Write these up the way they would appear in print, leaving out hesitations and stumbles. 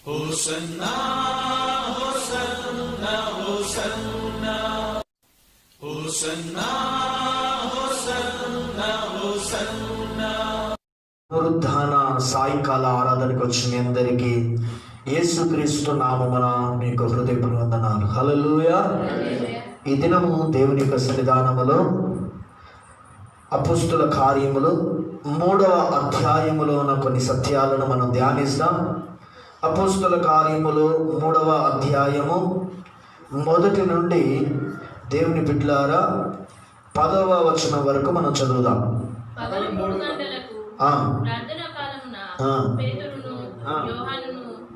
Hosanna hosanna hosanna hosanna hosanna hosanna. పునరుద్ధాన సాయంకాల ఆరాధనకు వచ్చిన మీ అందరికీ యేసుక్రీస్తు నామమున మీకు హృదయపూర్వక వందనాలు. హల్లెలూయా. ఈ దినము దేవుని యొక్క సన్నిధానములో అపోస్తుల కార్యములు 3వ అధ్యాయములో ఉన్న కొన్ని సత్యాలను మనం ధ్యానిస్తాం. అపోస్తుల కార్యములు 3వ అధ్యాయము 1 నుండి దేవుని బిడ్డలారా 10వ వచనం వరకు మనం చదువుదాం.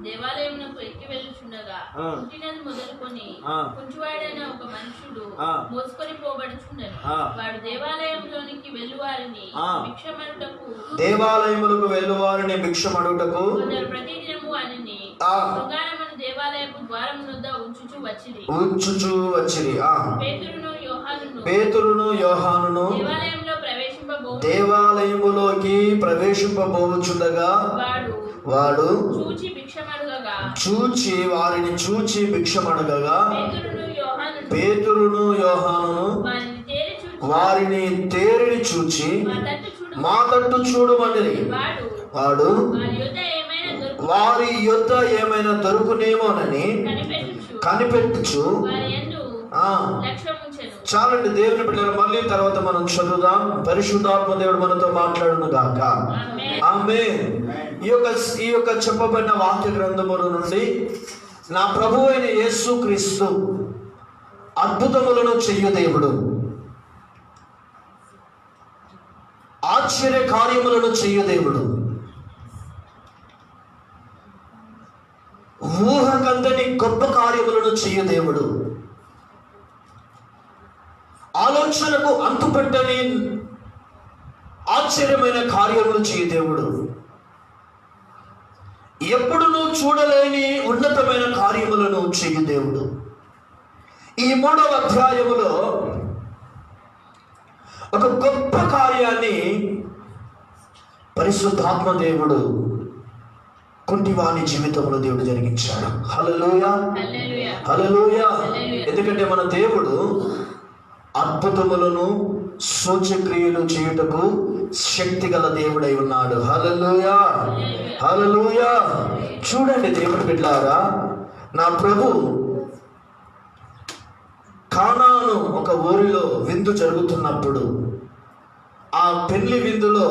దేవాలయమునకు ఎక్కి వెళ్ళుచుండగా పుట్టినది మొదలుకొని కుంచువాడైన ఒక మనుషుడు మోసుకొని పోబడుచుండెను. వాడు దేవాలయంలోనికి వెళ్ళువారిని భిక్షమడుటకు కొందరు ప్రతిదినము వారిని శృంగారమును దేవాలయపు ద్వారము వద్ద ఉంచుచు వచ్చిరి. పేతురును యోహానును దేవాలయములోకి ప్రవేశింపబోచుండగా వాడు వారిని చూచి భిక్షమడగగా పేతురును యోహానును వారిని తేరిని చూచి మా తట్టు చూడమని వాడు వారి యొద్ద ఏమైనా దొరుకునేమోనని కనిపెట్టుచు. చాలండి దేవుని బిడ్డలు, మళ్ళీ తర్వాత మనం చదువుదాం. పరిశుద్ధాత్మ దేవుడు మనతో మాట్లాడును గాక. ఆమేన్. ఈ యొక్క చెప్పబడిన వాక్య గ్రంథముల నుండి నా ప్రభువు అయిన యేసుక్రీస్తు అద్భుతములను చెయ్యు దేవుడు, ఆశ్చర్య కార్యములను చెయ్యు దేవుడు, ఊహకందని గొప్ప కార్యములను చెయ్యు దేవుడు, ఆలోచనకు అంతుపెట్టని ఆశ్చర్యమైన కార్యములు చేయు దేవుడు, ఎప్పుడునూ చూడలేని ఉన్నతమైన కార్యములను చేయు దేవుడు. ఈ 3వ అధ్యాయములో ఒక గొప్ప కార్యాన్ని పరిశుద్ధాత్మ దేవుడు కుంటివాని జీవితంలో దేవుడు జరిగించాడు. హల్లెలూయా, హల్లెలూయా. ఎందుకంటే మన దేవుడు అద్భుతములను సూచక్రియలు చేయుటకు శక్తి గల దేవుడై ఉన్నాడు. హల్లెలూయా, హల్లెలూయా. చూడండి దేవుని బిడ్డలారా, నా ప్రభు కానాను ఒక ఊరిలో విందు జరుగుతున్నప్పుడు ఆ పెళ్లి విందులో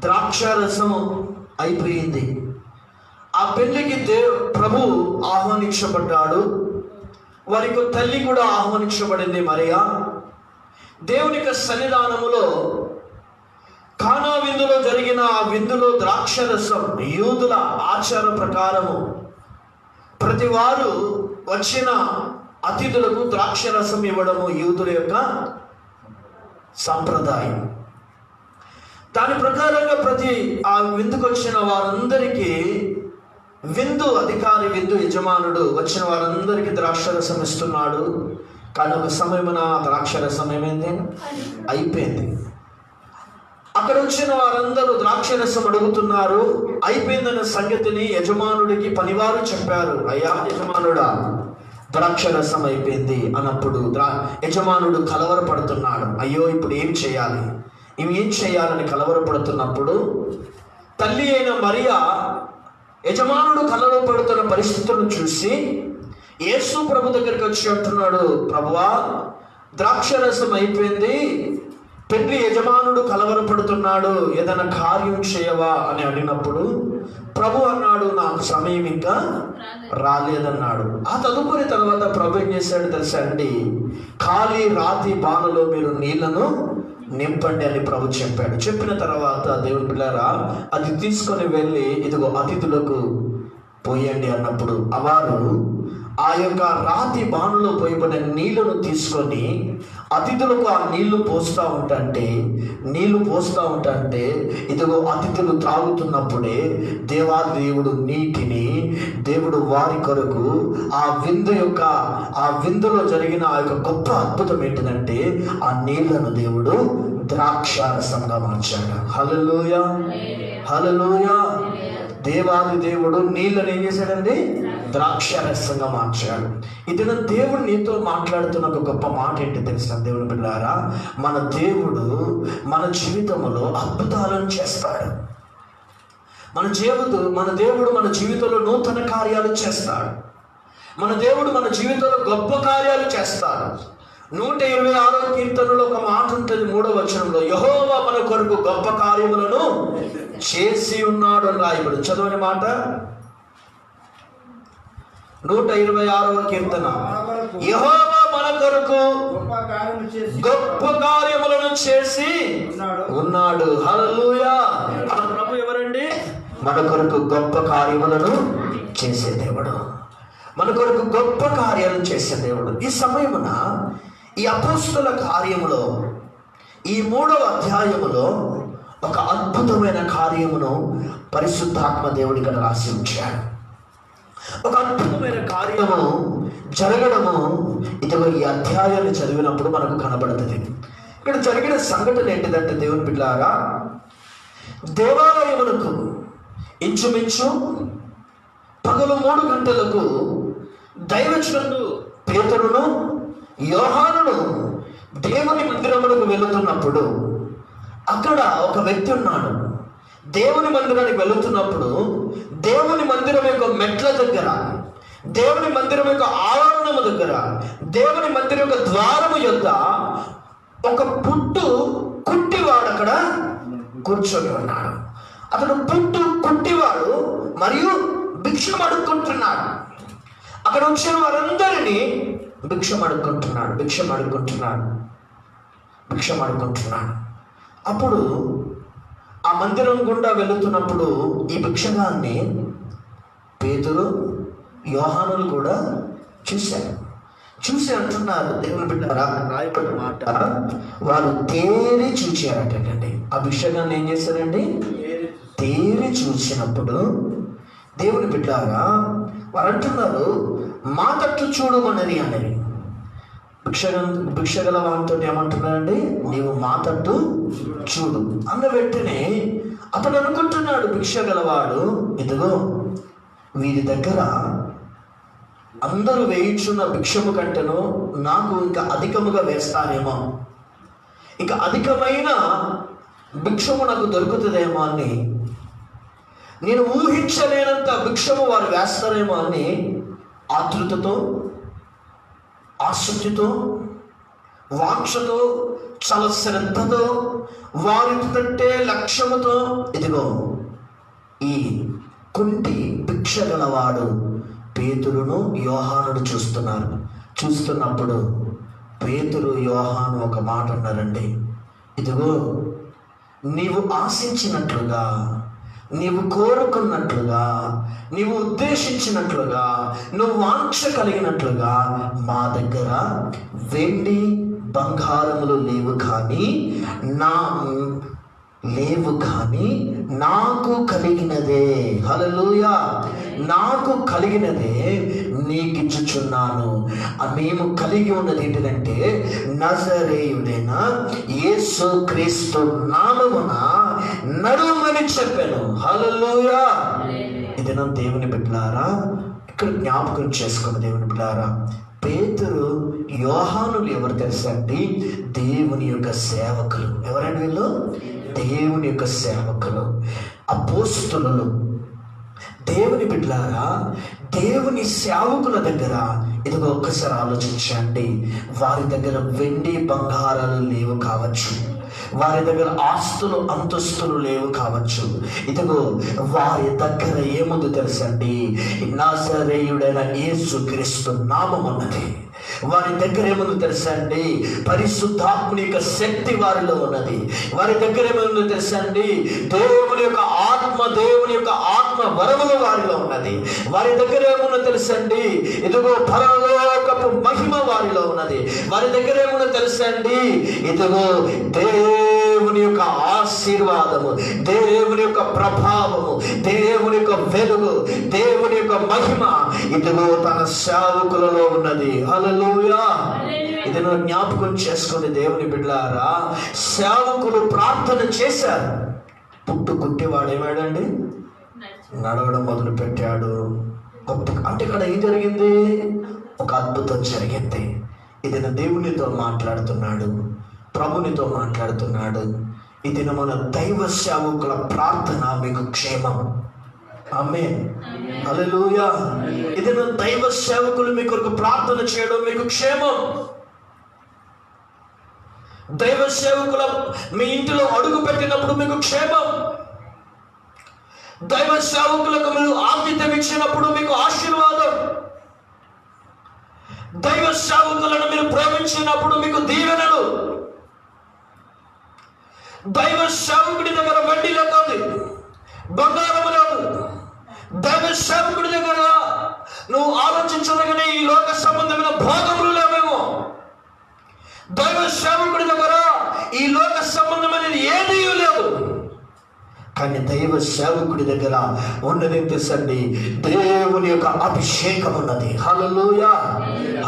ద్రాక్షారసం అయిపోయింది. ఆ పెళ్లికి ప్రభు ఆహ్వానించబడ్డాడు. వారికి తల్లి కూడా ఆహ్వానించబడింది మరియా. దేవుని యొక్క సన్నిధానములో కానా విందులో జరిగిన ఆ విందులో ద్రాక్షరసం యూదుల ఆచార ప్రకారము ప్రతి వారు వచ్చిన అతిథులకు ద్రాక్షరసం ఇవ్వడము యూదుల యొక్క సంప్రదాయం. దాని ప్రకారంగా ప్రతి ఆ విందుకు వచ్చిన వారందరికీ విందు అధికారి, విందు యజమానుడు వచ్చిన వారందరికీ ద్రాక్షరసం ఇస్తున్నాడు. కానీ ఒక సమయమున ద్రాక్షరసం ఏమైంది? అయిపోయింది. అక్కడ వచ్చిన వారందరూ ద్రాక్షరసం అడుగుతున్నారు. అయిపోయిందన్న సంగతిని యజమానుడికి పనివారు చెప్పారు. అయ్యా యజమానుడా, ద్రాక్షరసం అయిపోయింది అన్నప్పుడు యజమానుడు కలవరపడుతున్నాడు. అయ్యో ఇప్పుడు ఏం చేయాలని కలవరపడుతున్నప్పుడు తల్లి అయిన మరియా యజమానుడు కలవరపడుతున్న పరిస్థితులను చూసి యేసు ప్రభు దగ్గరికి వచ్చి అంటున్నాడు, ప్రభువా ద్రాక్షరసం అయిపోయింది, పెళ్లి యజమానుడు కలవరపడుతున్నాడు, ఏదైనా కార్యం చేయవా అని అడిగినప్పుడు ప్రభు అన్నాడు, నాకు సమయం ఇంకా రాలేదన్నాడు. ఆ తదుపరి తర్వాత ప్రభు ఏం చేశాడు తెలుసా అండి? ఖాళీ రాతి బాణలో మీరు నీళ్లను నింపండి అని ప్రభు చెప్పాడు. చెప్పిన తర్వాత దేవుని పిల్లరా అది తీసుకొని వెళ్ళి ఇదిగో అతిథులకు పోయండి అన్నప్పుడు వారు ఆ యొక్క రాతి బాణలో పోయబడిన నీళ్లను తీసుకొని అతిథులకు ఆ నీళ్లు పోస్తూ ఉంటే ఇదిగో అతిథులు త్రాగుతున్నప్పుడే దేవుడు నీటిని దేవుడు వారి కొరకు ఆ విందులో జరిగిన ఆ యొక్క గొప్ప అద్భుతం ఏంటిదంటే ఆ నీళ్లను దేవుడు ద్రాక్షారసంగా మార్చాడు. హల్లెలూయా, హల్లెలూయా. దేవాది దేవుడు నీళ్ళని ఏం చేశాడండి? ద్రాక్షారసంగా మార్చాడు. ఇది దేవుడు నీతో మాట్లాడుతున్న ఒక గొప్ప మాట ఏంటి తెలుసా దేవుని బిడ్డలారా? మన దేవుడు మన జీవితంలో అద్భుతాలను చేస్తాడు. మన దేవుడు మన జీవితంలో నూతన కార్యాలు చేస్తాడు. మన దేవుడు మన జీవితంలో గొప్ప కార్యాలు చేస్తాడు. 126వ కీర్తనలో ఒక మాట ఉంటుంది, 3వ వచనంలో, యెహోవా మన కొరకు గొప్ప కార్యములను చేసి ఉన్నాడు అని రాయబడి. చదవని మాట 126వ కీర్తన, యెహోవా మన కొరకు గొప్ప కార్యములను చేసి ఉన్నాడు. హల్లెలూయా. మన ప్రభు ఎవరండి? మన కొరకు గొప్ప కార్యములను చేసే దేవుడు, మన కొరకు గొప్ప కార్యాలు చేసే దేవుడు. ఈ సమయమున ఈ అపోస్తల కార్యములో ఈ 3వ అధ్యాయములో ఒక అద్భుతమైన కార్యమును పరిశుద్ధాత్మ దేవుడి ఇక్కడ రాసి ఉంచాడు. ఒక అద్భుతమైన కార్యము జరగడము ఇదిగో ఈ అధ్యాయాన్ని చదివినప్పుడు మనకు కనబడుతుంది. ఇక్కడ జరిగిన సంఘటన ఏంటిదంటే దేవుని బిడ్డలారా, దేవాలయమునకు ఇంచుమించు పగలు 3 గంటలకు దైవజనుడు పేతురును యోహానును దేవుని మందిరములకు వెళుతున్నప్పుడు అక్కడ ఒక వ్యక్తి ఉన్నాడు. దేవుని మందిరానికి వెళుతున్నప్పుడు దేవుని మందిరం యొక్క మెట్ల దగ్గర, దేవుని మందిరం యొక్క ఆవరణము దగ్గర, దేవుని మందిరం యొక్క ద్వారము యొద్ద ఒక కుట్టివాడు అక్కడ కూర్చొని ఉన్నాడు. అతడు కుట్టివాడు మరియు భిక్షం అడుక్కుంటున్నాడు. అక్కడ వచ్చిన వారందరినీ భిక్షం అడుక్కుంటున్నాడు. అప్పుడు ఆ మందిరం గుండా వెళుతున్నప్పుడు ఈ భిక్షగాన్ని పేతురు యోహానులు కూడా చూసి అంటున్నారు దేవుని బిడ్డలారా, రాయబడిన మాట, వారు తేరి చూచారటండి. ఆ భిక్షగాన్ని ఏం చేశారండి? తేరి చూసినప్పుడు దేవుని బిడ్డలారా వారు అంటున్నారు, మా తట్టు చూడమని అనేది. భిక్షగల వారితో ఏమంటున్నాడండి? నీవు మా తట్టు చూడు అన్న వెంటనే అతడు అనుకుంటున్నాడు, భిక్షగలవాడు, ఇదిగో వీరి దగ్గర అందరూ వేయించున్న భిక్షము కంటేనో నాకు ఇంకా అధికముగా వేస్తానేమో, ఇంకా అధికమైన భిక్షము నాకు దొరుకుతుందేమో అని, నేను ఊహించలేనంత భిక్షము వారు వేస్తారేమో అని ఆతృతతో, ఆసక్తితో, వాంఛతో, చాలా శ్రద్ధతో, వారి కంటే లక్ష్యముతో ఇదిగో ఈ కుంటి భిక్ష గలవాడు పేతురును యోహానుడు చూస్తున్నప్పుడు పేతురు యోహాను ఒక మాట అన్నారండి, ఇదిగో నీవు ఆశించినట్లుగా, నీవు కోరుకున్నట్లుగా, నీవు ఉద్దేశించినట్లుగా, నువ్వు వాంఛ కలిగినట్లుగా మా దగ్గర వెండి బంగారములు లేవు కానీ నాకు కలిగినదే, హల్లెలూయా, నాకు కలిగినదే నీకిచ్చుచున్నాను. మేము కలిగి ఉన్నది ఏంటిదంటే నజరేయుడైన యేసు క్రీస్తు నామమున నడుమని చెప్పాను. హల్లెలూయా. ఇది నా దేవుని బిడ్డలారా, ఇక్కడ జ్ఞాపకం చేసుకున్న దేవుని బిడ్డలారా, పేతురు యోహానులు ఎవరు తెలుసా అండి? దేవుని యొక్క సేవకులు. ఎవరండి వీళ్ళు? దేవుని యొక్క సేవకులు, అపోస్తలులు. దేవుని బిడ్డలారా, దేవుని సేవకుల దగ్గర ఇదిగో ఒక్కసారి ఆలోచించండి. వారి దగ్గర వెండి బంగారాలు లేవు కావచ్చు, వారి దగ్గర ఆస్తులు అంతస్తులు లేవు కావచ్చు, ఇదిగో వారి దగ్గర ఏముంది తెలుసండి? నజరేయుడైన యేసు క్రీస్తు నామం ఉన్నది. వారి దగ్గర ఏముంది తెలుసా అండి? పరిశుద్ధాత్ముని యొక్క శక్తి వారిలో ఉన్నది. వారి దగ్గర ఏముంది తెలుసా అండి? దేవుని యొక్క ఆత్మ వరములు వారిలో ఉన్నది. వారి దగ్గర ఏముందో తెలుసా అండి? ఇదిగో పరలోకపు మహిమ వారిలో ఉన్నది. వారి దగ్గర ఏముందో తెలుసా అండి? ఇదిగో దేవుని యొక్క ఆశీర్వాదము, దేవుని యొక్క ప్రభావము, దేవుని యొక్క వెలుగు, దేవుని యొక్క మహిమ ఇదిగో తన సేవకులలో ఉన్నది. హల్లెలూయా. ఇది జ్ఞాపకం చేసుకుని దేవుని బిడ్డలారా, సేవకులు ప్రార్థన చేశారు. కుట్టివాడు ఏమాడండి? నడవడం మొదలు పెట్టాడు. గొప్ప అంటే ఇక్కడ ఏం జరిగింది? ఒక అద్భుతం జరిగింది. ఇది దేవునితో మాట్లాడుతున్నాడు, ప్రభునితో మాట్లాడుతున్నాడు. ఇది మన దైవ సేవకుల ప్రార్థన మీకు క్షేమం. ఆమేన్, హల్లెలూయా. ఇది దైవ సేవకులు మీ కొరకు ప్రార్థన చేయడం మీకు క్షేమం. దైవ సేవకుల మీ ఇంటిలో అడుగు పెట్టినప్పుడు మీకు క్షేమం. దైవ సేవకులకు మీరు ఆతిథ్యం ఇచ్చినప్పుడు మీకు ఆశీర్వాదం. దైవ సేవకులను మీరు ప్రేమించినప్పుడు మీకు దీవెనలు. దైవ సేవకుడి దగ్గర వెండిలో కాదు, బంగారం లేదు. దైవ సేవకుడి దగ్గర నువ్వు ఆలోచించదగనే ఈ లోక సంబంధమైన భోగములు లేవేమో. దైవ సేవకుడి దగ్గర ఈ లోక సంబంధమైనది ఏదీ లేదు. కానీ దైవ సేవకుడి దగ్గర ఉన్నది తెలుసండి, దేవుని యొక్క అభిషేకం ఉన్నది. హల్లెలూయా,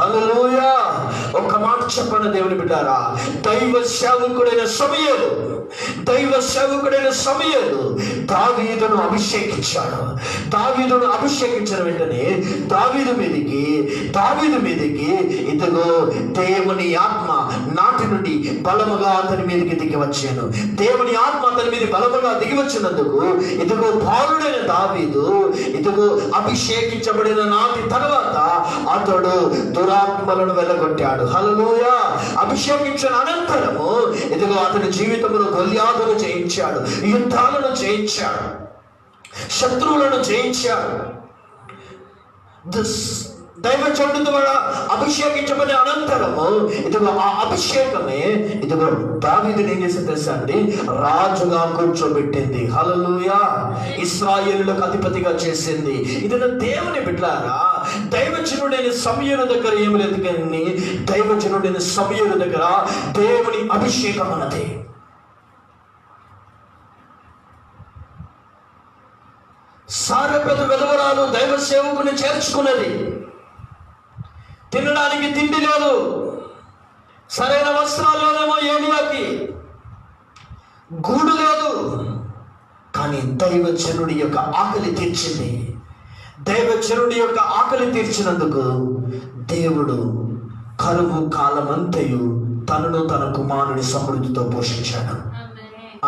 హల్లెలూయా. ఒక మాట చెప్పండి దేవుని బిడ్డారా, దైవ సేవకుడైన సమూయేలు దావీదును అభిషేకించాడు. దావీదును అభిషేకించిన వెంటనే దావీదు మీదకి ఇదిగో దేవుని ఆత్మ నాటి నుండి బలముగా అతని మీదకి దిగి వచ్చాను. దేవుని ఆత్మ అతని మీద బలముగా దిగి వచ్చినందుకు ఇదిగో బాలుడైన దావీదు ఇదిగో అభిషేకించబడిన నాటి తర్వాత అతడు దురాత్మలను వెళ్ళగొట్టాడు. హల్లెలూయా. అభిషేకించిన అనంతరము ఇదిగో అతని జీవితంలో గొల్యాతును జయించాడు, యుద్ధాలను జయించాడు, శత్రువులను జయించాడు. దైవజనుడి ద్వారా అభిషేకించబడిన అనంతరము ఇదిగో ఆ అభిషేకమే ఇదిగో దావీదుని ఏం చేసింది తెలుసా అండి? రాజుగా కూర్చోబెట్టింది. హల్లెలూయా. ఇశ్రాయేలులకు అధిపతిగా చేసింది. ఇది దేవుని బిడ్డలారా, దైవజనుడైన సమూయేలు దగ్గర ఏమి లేదు, కానీ దైవజనుడైన సమూయేలు దగ్గర దేవుని అభిషేకం అన్నది. సారెపేద విధవరాలు దైవ సేవకుని చేర్చుకున్నది. తినడానికి తిండి లేదు, సరైన వస్త్రాలు లేదేమో, ఏలియాకి గూడు లేదు. కానీ దైవజనుడి యొక్క ఆకలి తీర్చింది. దైవజనుడి యొక్క ఆకలి తీర్చినందుకు దేవుడు కరువు కాలమంతయు తనను తన కుమారుని సమృద్ధితో పోషించాడు.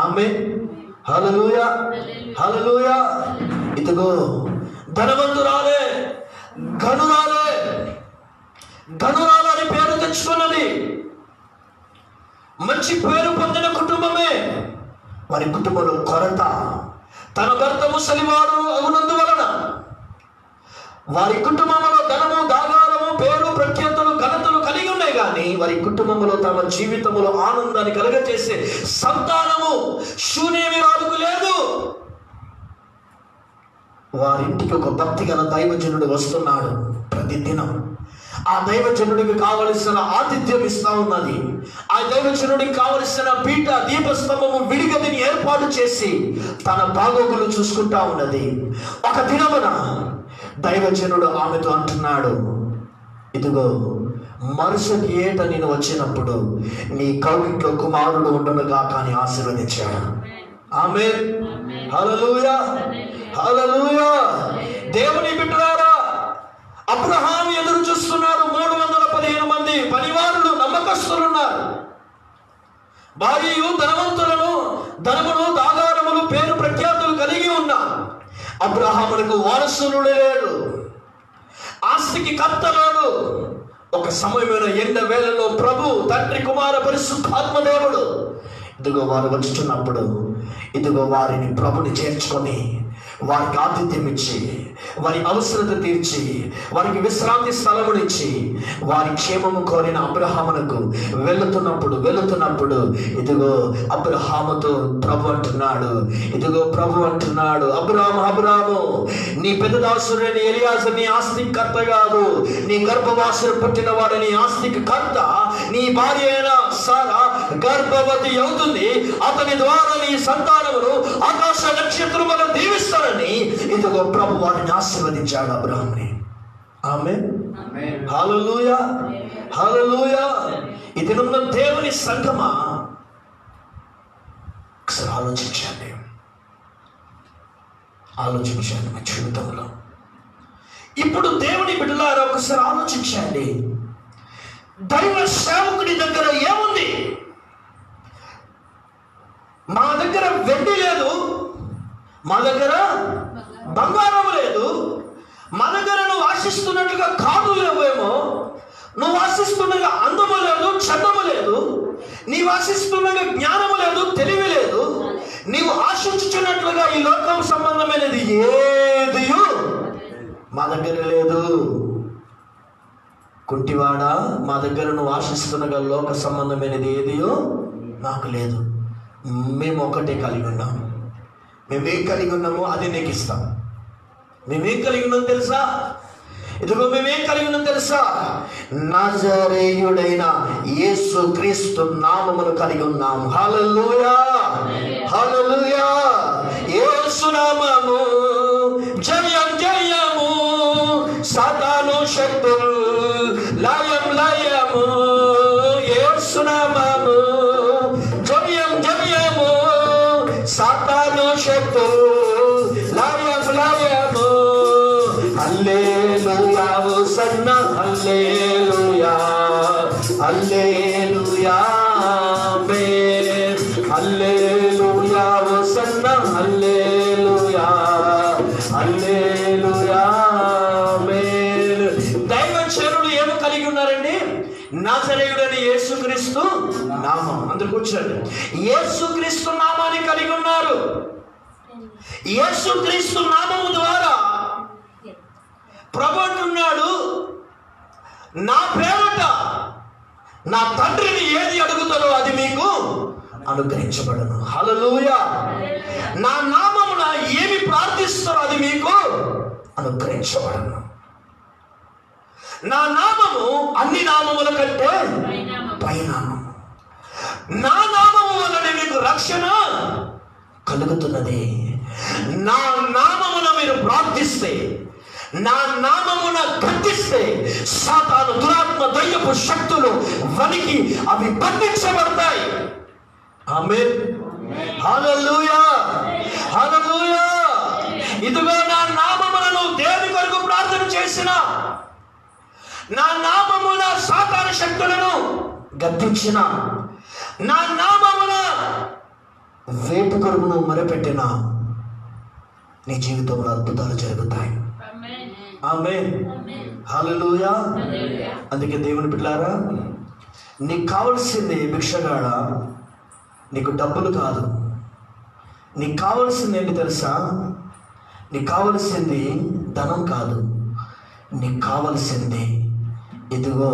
ఆమేన్, హల్లెలూయా, హల్లెలూయా. ఇదిగో ధనవంతురాలే, ధనురాలని పేరు తెచ్చుకున్నది. మంచి పేరు పొందిన కుటుంబమే. వారి కుటుంబంలో కొరత, తన భర్త ముసలివాడు అవునందువలన వారి కుటుంబంలో ధనము, దాగారము, పేరు, ప్రఖ్యాతులు, ఘనతలు కలిగి ఉన్నాయి. కానీ వారి కుటుంబంలో తమ జీవితంలో ఆనందాన్ని కలగజేసే సంతానము శూన్యమిరాలకు లేదు. వారింటికి ఒక భక్తి గల దైవజనుడు వస్తున్నాడు ప్రతిదినం. ఆ దైవజనుడికి కావలసిన ఆతిథ్యం ఇస్తా ఉన్నది. ఆ దైవజనుడికి కావలసిన పీఠ, దీపస్తంభము, విడిగదిని ఏర్పాటు చేసి తన బాగోగులు చూసుకుంటా ఉన్నది. ఒక దినమున దైవజనుడు ఆమెతో అంటున్నాడు, ఇదిగో మరుసటి ఏట నేను వచ్చినప్పుడు నీ కౌగిట్లో కుమారుడు ఉండనుగా కానీ ఆశీర్వదించాడు. ఆమేన్, హల్లెలూయా, హల్లెలూయా. దేవుని బిడ్డలారా, అబ్రహాము ఎదురు చూస్తున్నాడు. 315 మంది పనివారులు, నమ్మకస్తులున్నారు. భార్యయు ధనమును, దాగారములు, పేరు ప్రఖ్యాతులు కలిగి ఉన్న అబ్రహామునకు వారసుడు లేడు, ఆస్తికి కర్త లేడు. ఒక సమయమైన ఎండ వేళలో ప్రభు, తండ్రి, కుమార, పరిశుద్ధాత్మదేవుడు ఇదిగో వారు వచ్చుతున్నప్పుడు ఇదిగో వారిని ప్రభుని చేర్చుకొని వారికి ఆతిథ్యం ఇచ్చి, వారి అవసరత తీర్చి, వారికి విశ్రాంతి స్థలమునిచ్చి, వారి క్షేమము కోరిన అబ్రహామునకు వెళుతున్నప్పుడు ఇదిగో అబ్రహాముతో ప్రభు అంటున్నాడు, అబ్రహాము, నీ పెద్దదాసుడైన ఎలియాజరు నీ ఆస్తికి కర్త కాదు, నీ గర్భవాసుడు పుట్టిన వాడు నీ ఆస్తికి కర్త. నీ భార్య అయిన సారా గర్భవతి అవుతుంది, అతని ద్వారా నీ సంతానమును ఆకాశ నక్షత్రములను దీవిస్తానని ఇదిగో ప్రభు వారిని ఆశీర్వదించాడు అబ్రహాముని. ఆమేన్, హల్లెలూయా, హల్లెలూయా. ఈ దినమున దేవుని సంఘమా, ఒకసారి ఆలోచించండి. ఆలోచించండి మీ జీవితంలో. ఇప్పుడు దేవుని బిడ్డలారా ఒకసారి ఆలోచించండి. దైవ సేవకుడి దగ్గర ఏముంది? మా దగ్గర వెండి లేదు, మా దగ్గర బంగారం లేదు, మా దగ్గర నువ్వు ఆశిస్తున్నట్టుగా కాదు లేవేమో, నువ్వు ఆశిస్తున్నగా అందము లేదు, చందము లేదు, నీవు ఆశిస్తున్నగా జ్ఞానము లేదు, తెలివి లేదు, నీవు ఆశించుచున్నట్లుగా ఈ లోకం సంబంధమైనది ఏది మా దగ్గర లేదు. కుంటివాడా, మా దగ్గర నువ్వు ఆశిస్తున్నగా లోక సంబంధమైనది ఏదియో మాకు లేదు. మేము ఒకటే కలిగి ఉన్నాం. మేమేం కలిగి ఉన్నామో అది నీకు ఇస్తాం. మేమేం కలిగి ఉన్నాం తెలుసా? ఇదిగో మేమేం కలిగి ఉన్నాం తెలుసా? నజరేయుడైన యేసు క్రీస్తు నామమును కలిగి ఉన్నాము. హల్లెలూయా, హల్లెలూయా. యేసు నామము జయం జయము, సాతాను శక్తులు లయం లయము. యేసు నామము జయం జయము, సాతాను శక్తులు లయం లయము. హల్లెలూయా హోసన్నా, హల్లెలూయా హల్లెలూయా ఆమేన్. హల్లెలూయా హోసన్నా, హల్లెలూయా హల్లెలూయా ఆమేన్. దైవజనులు ఏమి కలిగి ఉన్నారండి? నజరేయుడని యేసుక్రీస్తు నామం. అందరూ కూర్చోండి. యేసుక్రీస్తు నామాన్ని కలిగి ఉన్నారు. యేసుక్రీస్తు నామము ద్వారా ప్రభు అంటున్నాడు, నా పేరట నా తండ్రిని ఏది అడుగుతారో అది మీకు అనుగ్రహించబడను. హల్లెలూయా. నా నామమున ఏమి ప్రార్థిస్తారో అది మీకు అనుగ్రహించబడను. నా నామము అన్ని నామముల కంటే పైనామము. నా నామము వలన మీకు రక్షణ కలుగుతున్నది. నా నామమున మీరు ప్రార్థిస్తే, నా నామమున గద్దిస్తే సాతాను దురాత్మ దయ్యపు శక్తులు వనికి అవి బంధించబడతాయి. ఆమేన్, హల్లెలూయా, హల్లెలూయా. ఇదిగో నా నామములను దేని కొరకు ప్రార్థన చేసిన, నా నామమున సాతాను శక్తులను గద్దించిన, నా నామమున వేటు కొరకును మొరపెట్టిన, నీ జీవితంలో అద్భుతాలు జరుగుతాయి. ఆమేన్, హల్లెలూయా. అందుకే దేవుని బిడ్డలారా, నీకు కావలసింది భిక్షగాడ, నీకు డబ్బులు కాదు. నీకు కావలసింది ఏంటి తెలుసా? నీకు కావలసింది ధనం కాదు. నీకు కావలసింది ఇదిగో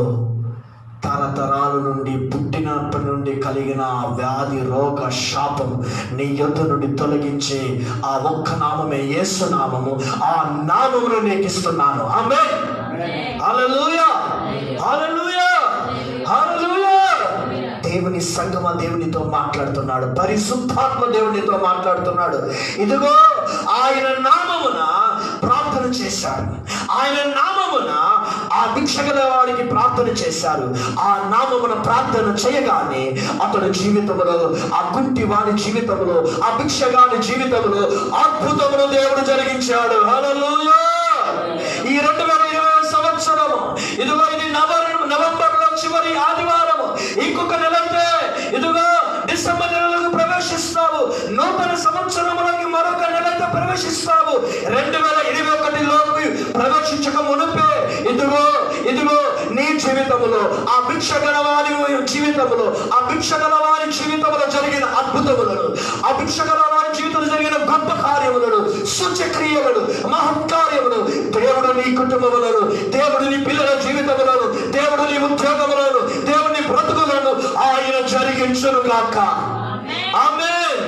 తరతరాల నుండి పుట్టినప్పటి నుండి కలిగిన వ్యాధి రోగ శాపం నీ యొద్ద నుండి తొలగించే ఆ ఒక్క నామమే యేసు నామము. ఆ నామమును నీకు ఇస్తున్నాను. ఆమేన్, హల్లెలూయా, హల్లెలూయా, హల్లెలూయా. దేవుని సంగమ దేవునితో మాట్లాడుతున్నాడు. పరిశుద్ధాత్మ దేవునితో మాట్లాడుతున్నాడు. ఇదిగో ఆయన నామమున ప్రార్థన చేశారు. ఆయన నామమున ఆ భిక్షగల వాడికి ప్రార్థన చేశారు. ఆ నామమున ప్రార్థన చేయగానే అతని జీవితంలో, ఆ గుంటి వాడి జీవితంలో, ఆ భిక్షగాని జీవితంలో అద్భుతమును దేవుడు జరిగించాడు. హల్లెలూయా. ఈ 2020 సంవత్సరము, ఇదిగో ఇది నవంబర్లో చివరి ఆదివారము. ఇంకొక నెలంటే ఇదిగో డిసెంబర్ నెలలకు ప్రవేశిస్తావు. నూతన సంవత్సరంలోకి మరొక నెలతో ప్రవేశిస్తావు. 2021లోకి ప్రవేశించక మునుపే ఇదిగో నీ జీవితంలో, ఆ భిక్షగలవాని జీవితంలో, ఆ భిక్షగలవాని జీవితంలో జరిగిన అద్భుతములను, ఆ భిక్షగలవాని జీవితంలో జరిగిన గొప్ప కార్యములను, సూచక్రియలను, మహత్కార్యములను దేవుడు నీ కుటుంబములను, దేవుడు నీ పిల్లల జీవితములను, దేవుడు నీ ఉద్యోగములను, దేవుని బ్రతుకులను ఆయన జరిగించును గాక. ఆమేన్.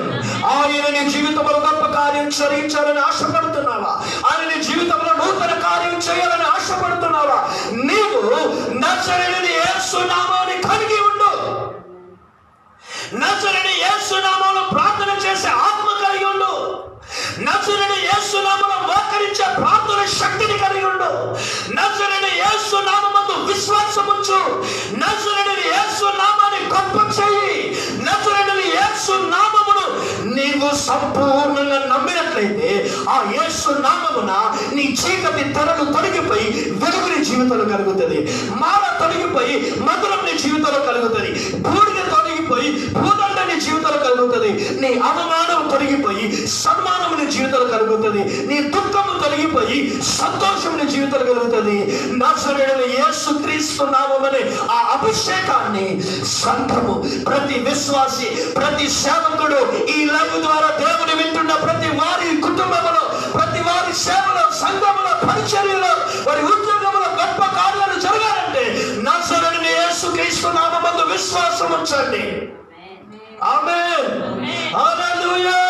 ఆయన నీ జీవితంలో గొప్ప కార్యం జరిగించాలని ఆశపడుతున్నావా? ఆయన నీ జీవితంలో నూతన కార్యం చేయాలని ఆశపడుతున్నావా? నీవు నజరేయుని యేసు నామాన్ని కలిగి ఉండు. నజరేయుని యేసు నామములో ప్రార్థన చేసే ఆత్మ కలిగి ఉండు. నజరేయుని యేసు నామములో మోకరించే ప్రార్థన శక్తిని కలిగి ఉండు. నజరేయుని యేసు నామమందు విశ్వాసం ఉంచు. నజరేయుని యేసు నామాన్ని గొప్ప చేయి. నజరేయుని యేసు నామమును నీ నీవు సంపూర్ణంగా నమ్మినట్లయితే ఆ యేసు నామమున నీ చీకటి తెరలు తొలగిపోయి వెలుగు నీ జీవితంలో కలుగుతుంది. మాల తొలగిపోయి మధురం నీ జీవితంలో కలుగుతుంది. బూడిద తొలగిపోయి భూదండ నీ జీవితంలో కలుగుతుంది. నీ అవమానం తొలగిపోయి సన్మానం నీ జీవితంలో కలుగుతుంది. నీ దుఃఖము తొలగిపోయి సంతోషం నీ జీవితంలో కలుగుతుంది. నజరేయుడైన యేసుక్రీస్తు నామమునే ఆ అభిషేకాన్ని సంఘము, ప్రతి విశ్వాసి, ప్రతి సేవకుడు, ఈ లైవ్ ద్వారా దేవుని వింటున్న ప్రతి వారి కుటుంబంలో, ప్రతి వారి సేవలో, సంఘములో, పరిచర్యలో, వారి ఉద్యోగంలో గొప్ప కార్యాలు జరగాలంటే నజరేయుడైన యేసుక్రీస్తు నామమునందు విశ్వాసం ఉంచండి. ఆమేన్, హల్లెలూయా.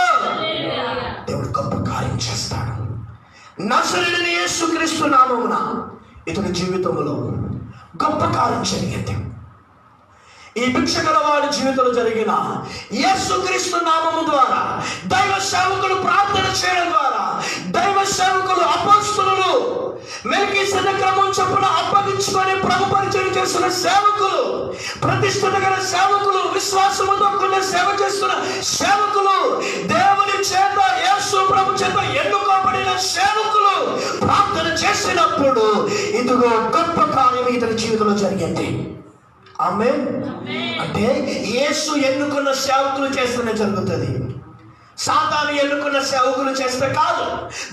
దేవుడు గొప్ప కార్యం చేస్తాడు. నజరేయుడైన యేసుక్రీస్తు నామమున ఇతని జీవితంలో గొప్ప కార్యం జరిగింది. ఈ భిక్షగల వాడి జీవితంలో జరిగిన యేసుక్రీస్తు నామము ద్వారా దైవ సేవకులు ప్రార్థన చేయడం ద్వారా, దైవ సేవకులు అపొస్తలులు మెల్కీసెదెకు క్రమం చొప్పున అప్పగించుకొని ప్రభు పరిచయం చేస్తున్న సేవకులు, ప్రతిష్ఠిత గల సేవకులు, విశ్వాసముతో కూడిన సేవ చేస్తున్న సేవకులు, దేవుని చేత యేసు ప్రభు చేత ఎన్నుకోబడిన సేవకులు ప్రార్థన చేసినప్పుడు ఇదిగో గొప్ప కార్యం ఇతని జీవితంలో జరిగింది. ఆమేన్. అంటే యేసు ఎన్నుకున్న సేవకులు చేస్తేనే జరుగుతుంది. సాతాను ఎన్నుకున్న సేవకులు చేస్తే కాదు,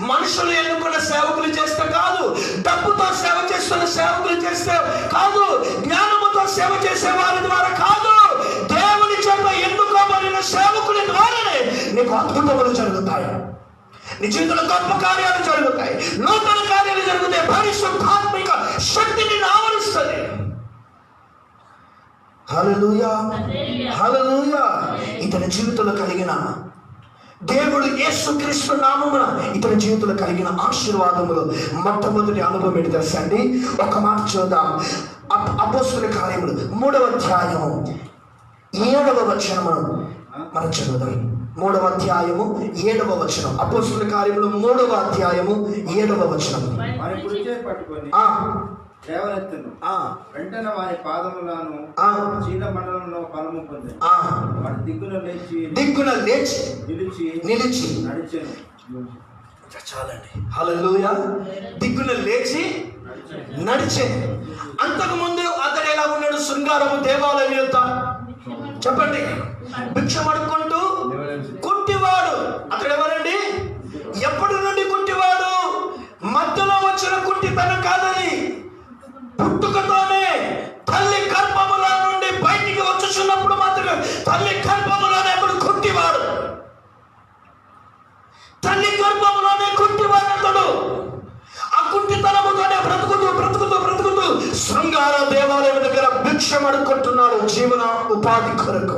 మనుషులు ఎన్నుకున్న సేవకులు చేస్తే కాదు, డబ్బుతో సేవ చేస్తున్న సేవకులు చేస్తే కాదు, జ్ఞానముతో సేవ చేసే వారి ద్వారా కాదు, దేవుని చేత ఎన్నుకోబడిన సేవకుల ద్వారానే నీకు అద్భుతములు జరుగుతాయి. నీ జీవితంలో గొప్ప కార్యాలు జరుగుతాయి, నూతన కార్యాలు జరుగుతాయి. పరిశుద్ధాత్మిక శక్తి నిన్ను ఆవరిస్తుంది. హల్లెలూయా, హల్లెలూయా. ఇతని జీవితంలో కలిగిన దేవుడు యేసుక్రీస్తు నామమున ఇతని జీవితంలో కలిగిన ఆశీర్వాదములు మొట్టమొదటి అనుభవం ఏంటి తెలుసా అండి? ఒక మాట చూద్దాం. అపోస్తలుల కార్యములు 3వ అధ్యాయము 7వ వచనము మనం చదువుదాం. 3వ అధ్యాయము 7వ వచనం. అపోస్తలుల కార్యములు 3వ అధ్యాయము 7వ వచనం. వెంటనే వారి పాదములను చీల మండలంలో ఫలము పొంది వారి దిక్కున లేచి నిలిచి నడిచెను. చాలండి. హల్లెలూయా. దిక్కున లేచి నడిచే. అంతకు ముందు అతడు ఎలా ఉన్నాడు? శృంగారము దేవాలయం యొక్క చెప్పండి, భిక్షం అడుక్కుంటూ కుంటివాడు. అతడు ఎవరండి? ఎప్పటి నుండి కుంటివాడు? మధ్యలో వచ్చిన కుంటితనం కాదని, పుట్టుకతోనే తల్లి గర్భముల నుండి బయటికి వచ్చుచున్నప్పుడు మాత్రమే తల్లి గర్భములోనే అతడు కుంటివాడు. తల్లి గర్భములోనే కుంటివాడు అతడు. ఆ కుంటితనముతోనే బ్రతుకుతూ శృంగార దేవాలయం దగ్గర భిక్షం అడుక్కుంటున్నాడు జీవన ఉపాధి కొరకు.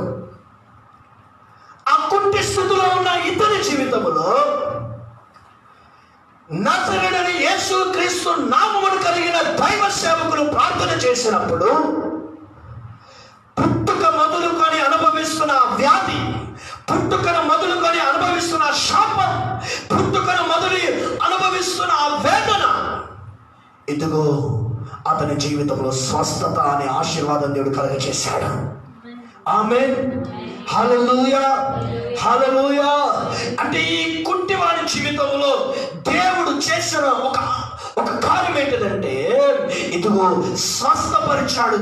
ఆ కుంటి స్థితిలో ఉన్న ఇతని జీవితంలో నజరేయుడైన యేసుక్రీస్తు నామమున కలిగిన దైవ సేవకులు ప్రార్థన చేసినప్పుడు పుట్టుక మొదలుకొని అనుభవిస్తున్న వ్యాధి, పుట్టుకను మొదలుకొని అనుభవిస్తున్న శాపం, పుట్టుకను మొదలు అనుభవిస్తున్న ఆ వేదన, ఇదిగో అతని జీవితంలో స్వస్థత అనే ఆశీర్వాదం దేవుడు కలుగజేశాడు. ఆమేన్, హల్లెలూయా, హల్లెలూయా. అంటే ఈ కుంటివాడి జీవితంలో దేవుడు చేసిన ఒక కార్యం ఏంటిదంటే ఇదిగో స్వస్థపరిచాడు.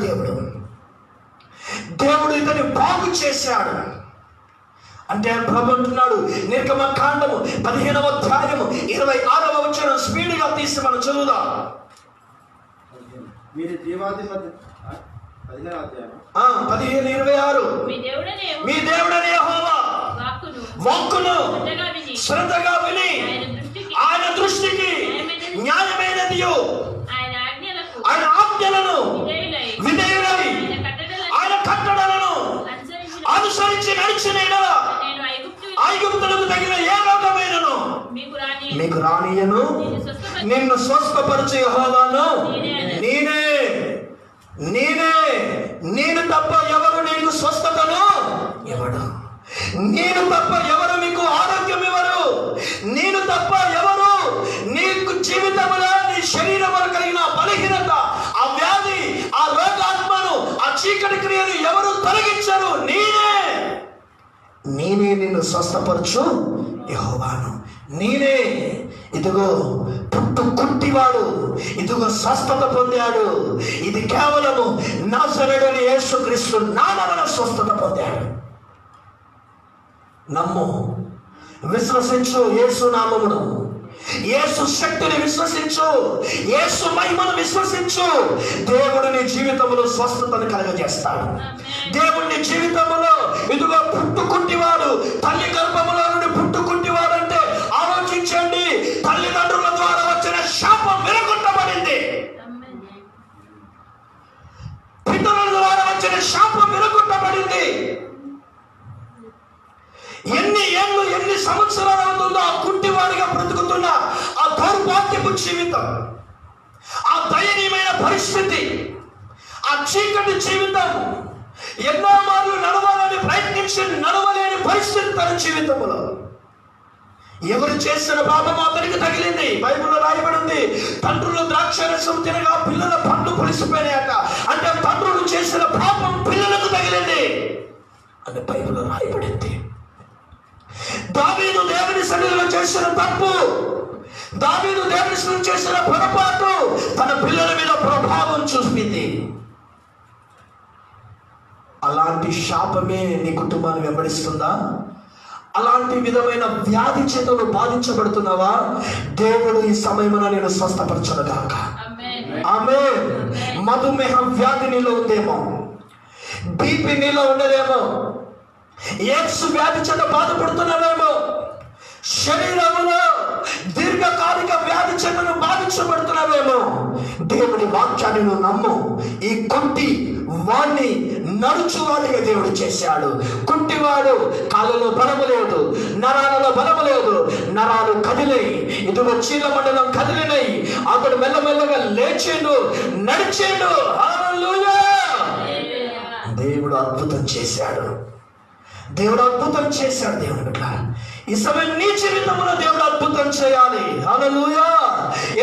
దేవుడు ఇతన్ని బాగు చేశాడు. అంటే ప్రభు అంటున్నాడు నిర్గమకాండము 15వ అధ్యాయము 26వ వచనం స్పీడ్గా తీసి మనం చదువుదాం. మీరు జీవాధిపతి 15:26 మీ దేవుడనే యెహోవా వాక్కును శ్రద్ధగా విని ఆయన దృష్టికి న్యాయమైనదియు ఆయన ఆజ్ఞలను విధేయులై ఆయన కట్టడలను అనుసరించి నడిచిన యెడల ఐగుప్తులకు తగిన ఏ రోగమైనను మీకు రానియను, నిన్ను స్వస్థపరిచే యెహోవాను నేను తప్ప ఎవరు నీకు స్వస్థతను ఇవ్వడు. నేను తప్ప ఎవరు మీకు ఆరోగ్యం ఇవ్వరు. నేను తప్ప ఎవరు నీకు జీవితంలో నీ శరీరంలో కలిగిన బలహీనత, ఆ వ్యాధి, ఆ రోగాత్మను, ఆ చీకటి క్రియలు ఎవరు తొలగించరు. నేనే నిన్ను స్వస్థపరచు యెహోవాను. నేనే ఇదిగో పుట్టు కుంటివాడు, ఇదిగో స్వస్థత పొందాడు. ఇది కేవలము నజరేయుడైన యేసుక్రీస్తు నామమున స్వస్థత పొందాడు. నమ్ము, విశ్వసించు యేసు నామమును, యేసు శక్తిని విశ్వసించు, యేసు మహిమను విశ్వసించు. దేవుడు నీ జీవితంలో స్వస్థతను కలుగజేస్తాడు. దేవుడి జీవితంలో ఇదిగో పుట్టుకుంటివాడు, తల్లి గర్భములో నుండి పుట్టుకుంటివాడు అంటే ఆలోచించండి, తల్లిదండ్రుల ద్వారా వచ్చిన శాపం విరగొట్టబడింది. పితరుల ద్వారా వచ్చిన శాపం విరగొట్టబడింది. ఎన్ని ఏళ్ళు ఎన్ని సంవత్సరాలు అవుతుందో ఆ కుంటివాడిగా బ్రతుకుతున్న ఆ దౌర్భాగ్యపు జీవితం, ఆ దయనీయమైన పరిస్థితి, ఆ చీకటి జీవితం, ఎన్నో మార్లు నడవాలని ప్రయత్నించి నడవలేని పరిస్థితి తన జీవితంలో. ఎవరు చేసిన పాపం అతనికి తగిలింది. బైబిల్లో రాయబడింది, తండ్రులు ద్రాక్షారసం తినగా పిల్లల పండ్లు పులిసిపోయాయట. అంటే తండ్రులు చేసిన పాపం పిల్లలకు తగిలింది అని బైబిల్లో రాయబడింది. దావీదు దేవుని సన్నిధిలో చేసిన తప్పు, దావీదు దేవుని సన్నిధిలో చేసిన పొరపాటు తన పిల్లల మీద ప్రభావం చూపింది. అలాంటి శాపమే నీ కుటుంబాన్ని వెంబడిస్తుందా? అలాంటి విధమైన వ్యాధి చేతను బాధించబడుతున్నావా? దేవుడు ఈ సమయమున నేను స్వస్థపరచనుగాక. ఆమేన్. మధుమేహం వ్యాధి నీలో ఉందేమో, బీపీ నీలో ఉండదేమో, ఎయిడ్స్ వ్యాధి చేత బాధపడుతున్నావేమో, శరీరంలో దీర్ఘకాలిక వ్యాధి చేతను బాధించబడుతున్నావేమో. దేవుని వాక్యాన్ని నువ్వు నమ్ము. ఈ కుంటి వాణ్ణి నడుచువాడిగా దేవుడు చేశాడు. కుంటివాడు కాళ్ళలో బలము లేదు, నరాలలో బలము లేదు, నరాలు కదిలాయి, ఇదిగో చీలమండలం కదిలినాయి. అతడు మెల్లమెల్లగా లేచిండు, నడిచిండు. హల్లెలూయా! దేవుడు అద్భుతం చేశాడు. దేవుడు అద్భుతం చేశాడు. దేవుడు బిడ్డ, ఈ సమయం నీ జీవితంలో దేవుడు అద్భుతం చేయాలి. హల్లెలూయా!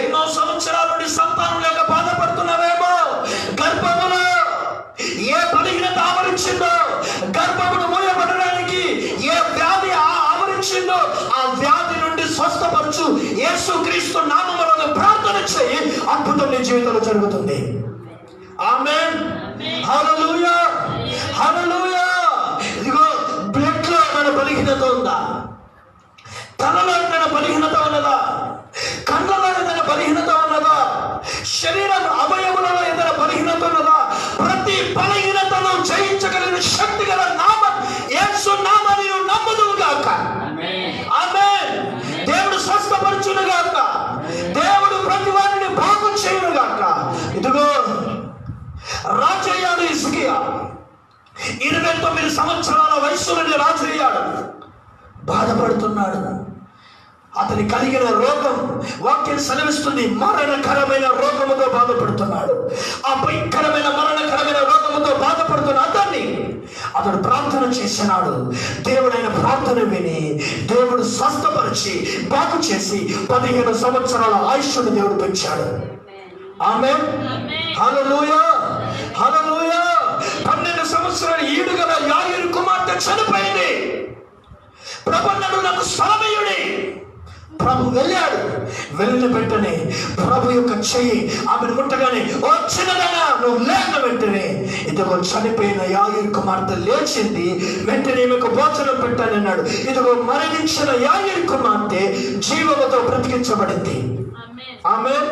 ఎన్నో సంవత్సరాల నుండి సంతానం లేక బాధపడుతున్నావేమో, గర్భములో ఏ బలహీనత ఆవరించిందో, గర్భమును మూయబడడానికి ఏ వ్యాధి ఆవరించిందో, ఆ వ్యాధి నుండి స్వస్థపరచు యేసుక్రీస్తు నామములో ప్రార్థన చేయి. అద్భుతం నీ జీవితంలో జరుగుతుంది. ఆమేన్. హల్లెలూయా! హల్లెలూయా! ఇదిగో బ్లడ్ లో ఏమైనా బలహీనత ఉందా? తలలో ఏమైనా బలహీనత ఉన్నదా? కళ్ళలో ఏదైనా బలహీనత ఉన్నదా? శరీరం అవయవులలో ఏదైనా బలహీనత ఉన్నదా? ప్రతి బలహీనతను జయించగలిగిన శక్తి గల నామం యేసు నామమును నీవు నమ్ముదువుగాక. ఆమేన్. దేవుడు స్వస్థపరచునుగాక. దేవుడు ప్రతి వారిని బాగు చేయునుగాక. ఇదిగో రాజయ్యాడు హిజ్కియా. 29 సంవత్సరాల వయసు నుండి రాజు అయ్యాడు. బాధపడుతున్నాడు. అతని కలిగిన రోగం వాక్యం సెలవిస్తుంది, మరణకరమైన రోగముతో బాధపడుతున్నాడు. ఆ భయంకరమైన మరణకరమైన రోగముతో బాధపడుతున్న అతడు ప్రార్థన చేసినాడు. దేవుడైన ప్రార్థన విని దేవుడు స్వస్థపరిచి బాగు చేసి 15 సంవత్సరాల ఆయుష్ను దేవుడు పెంచాడు. ఆమేన్. హల్లెలూయా! హల్లెలూయా! 12 సంవత్సరాలు ఈడుగల యాయిరు కుమార్తె చనిపోయింది. ప్రభువును నాకు స్థలమయ్యుడి. ప్రభు వెళ్ళాడు. వెళ్ళిన వెంటనే ప్రభు యొక్క చెయ్యి ఆమెను ముట్టగానే, ఓ చిన్నదానా నువ్వు లేక వెంటనే ఇదిగో చనిపోయిన యాయిరు కుమార్తె లేచింది. వెంటనే ఈమెకు భోజనం పెట్టానన్నాడు. ఇదిగో మరణించిన యాయిరు కుమార్తె జీవముతో బ్రతికించబడింది. ఆమేన్.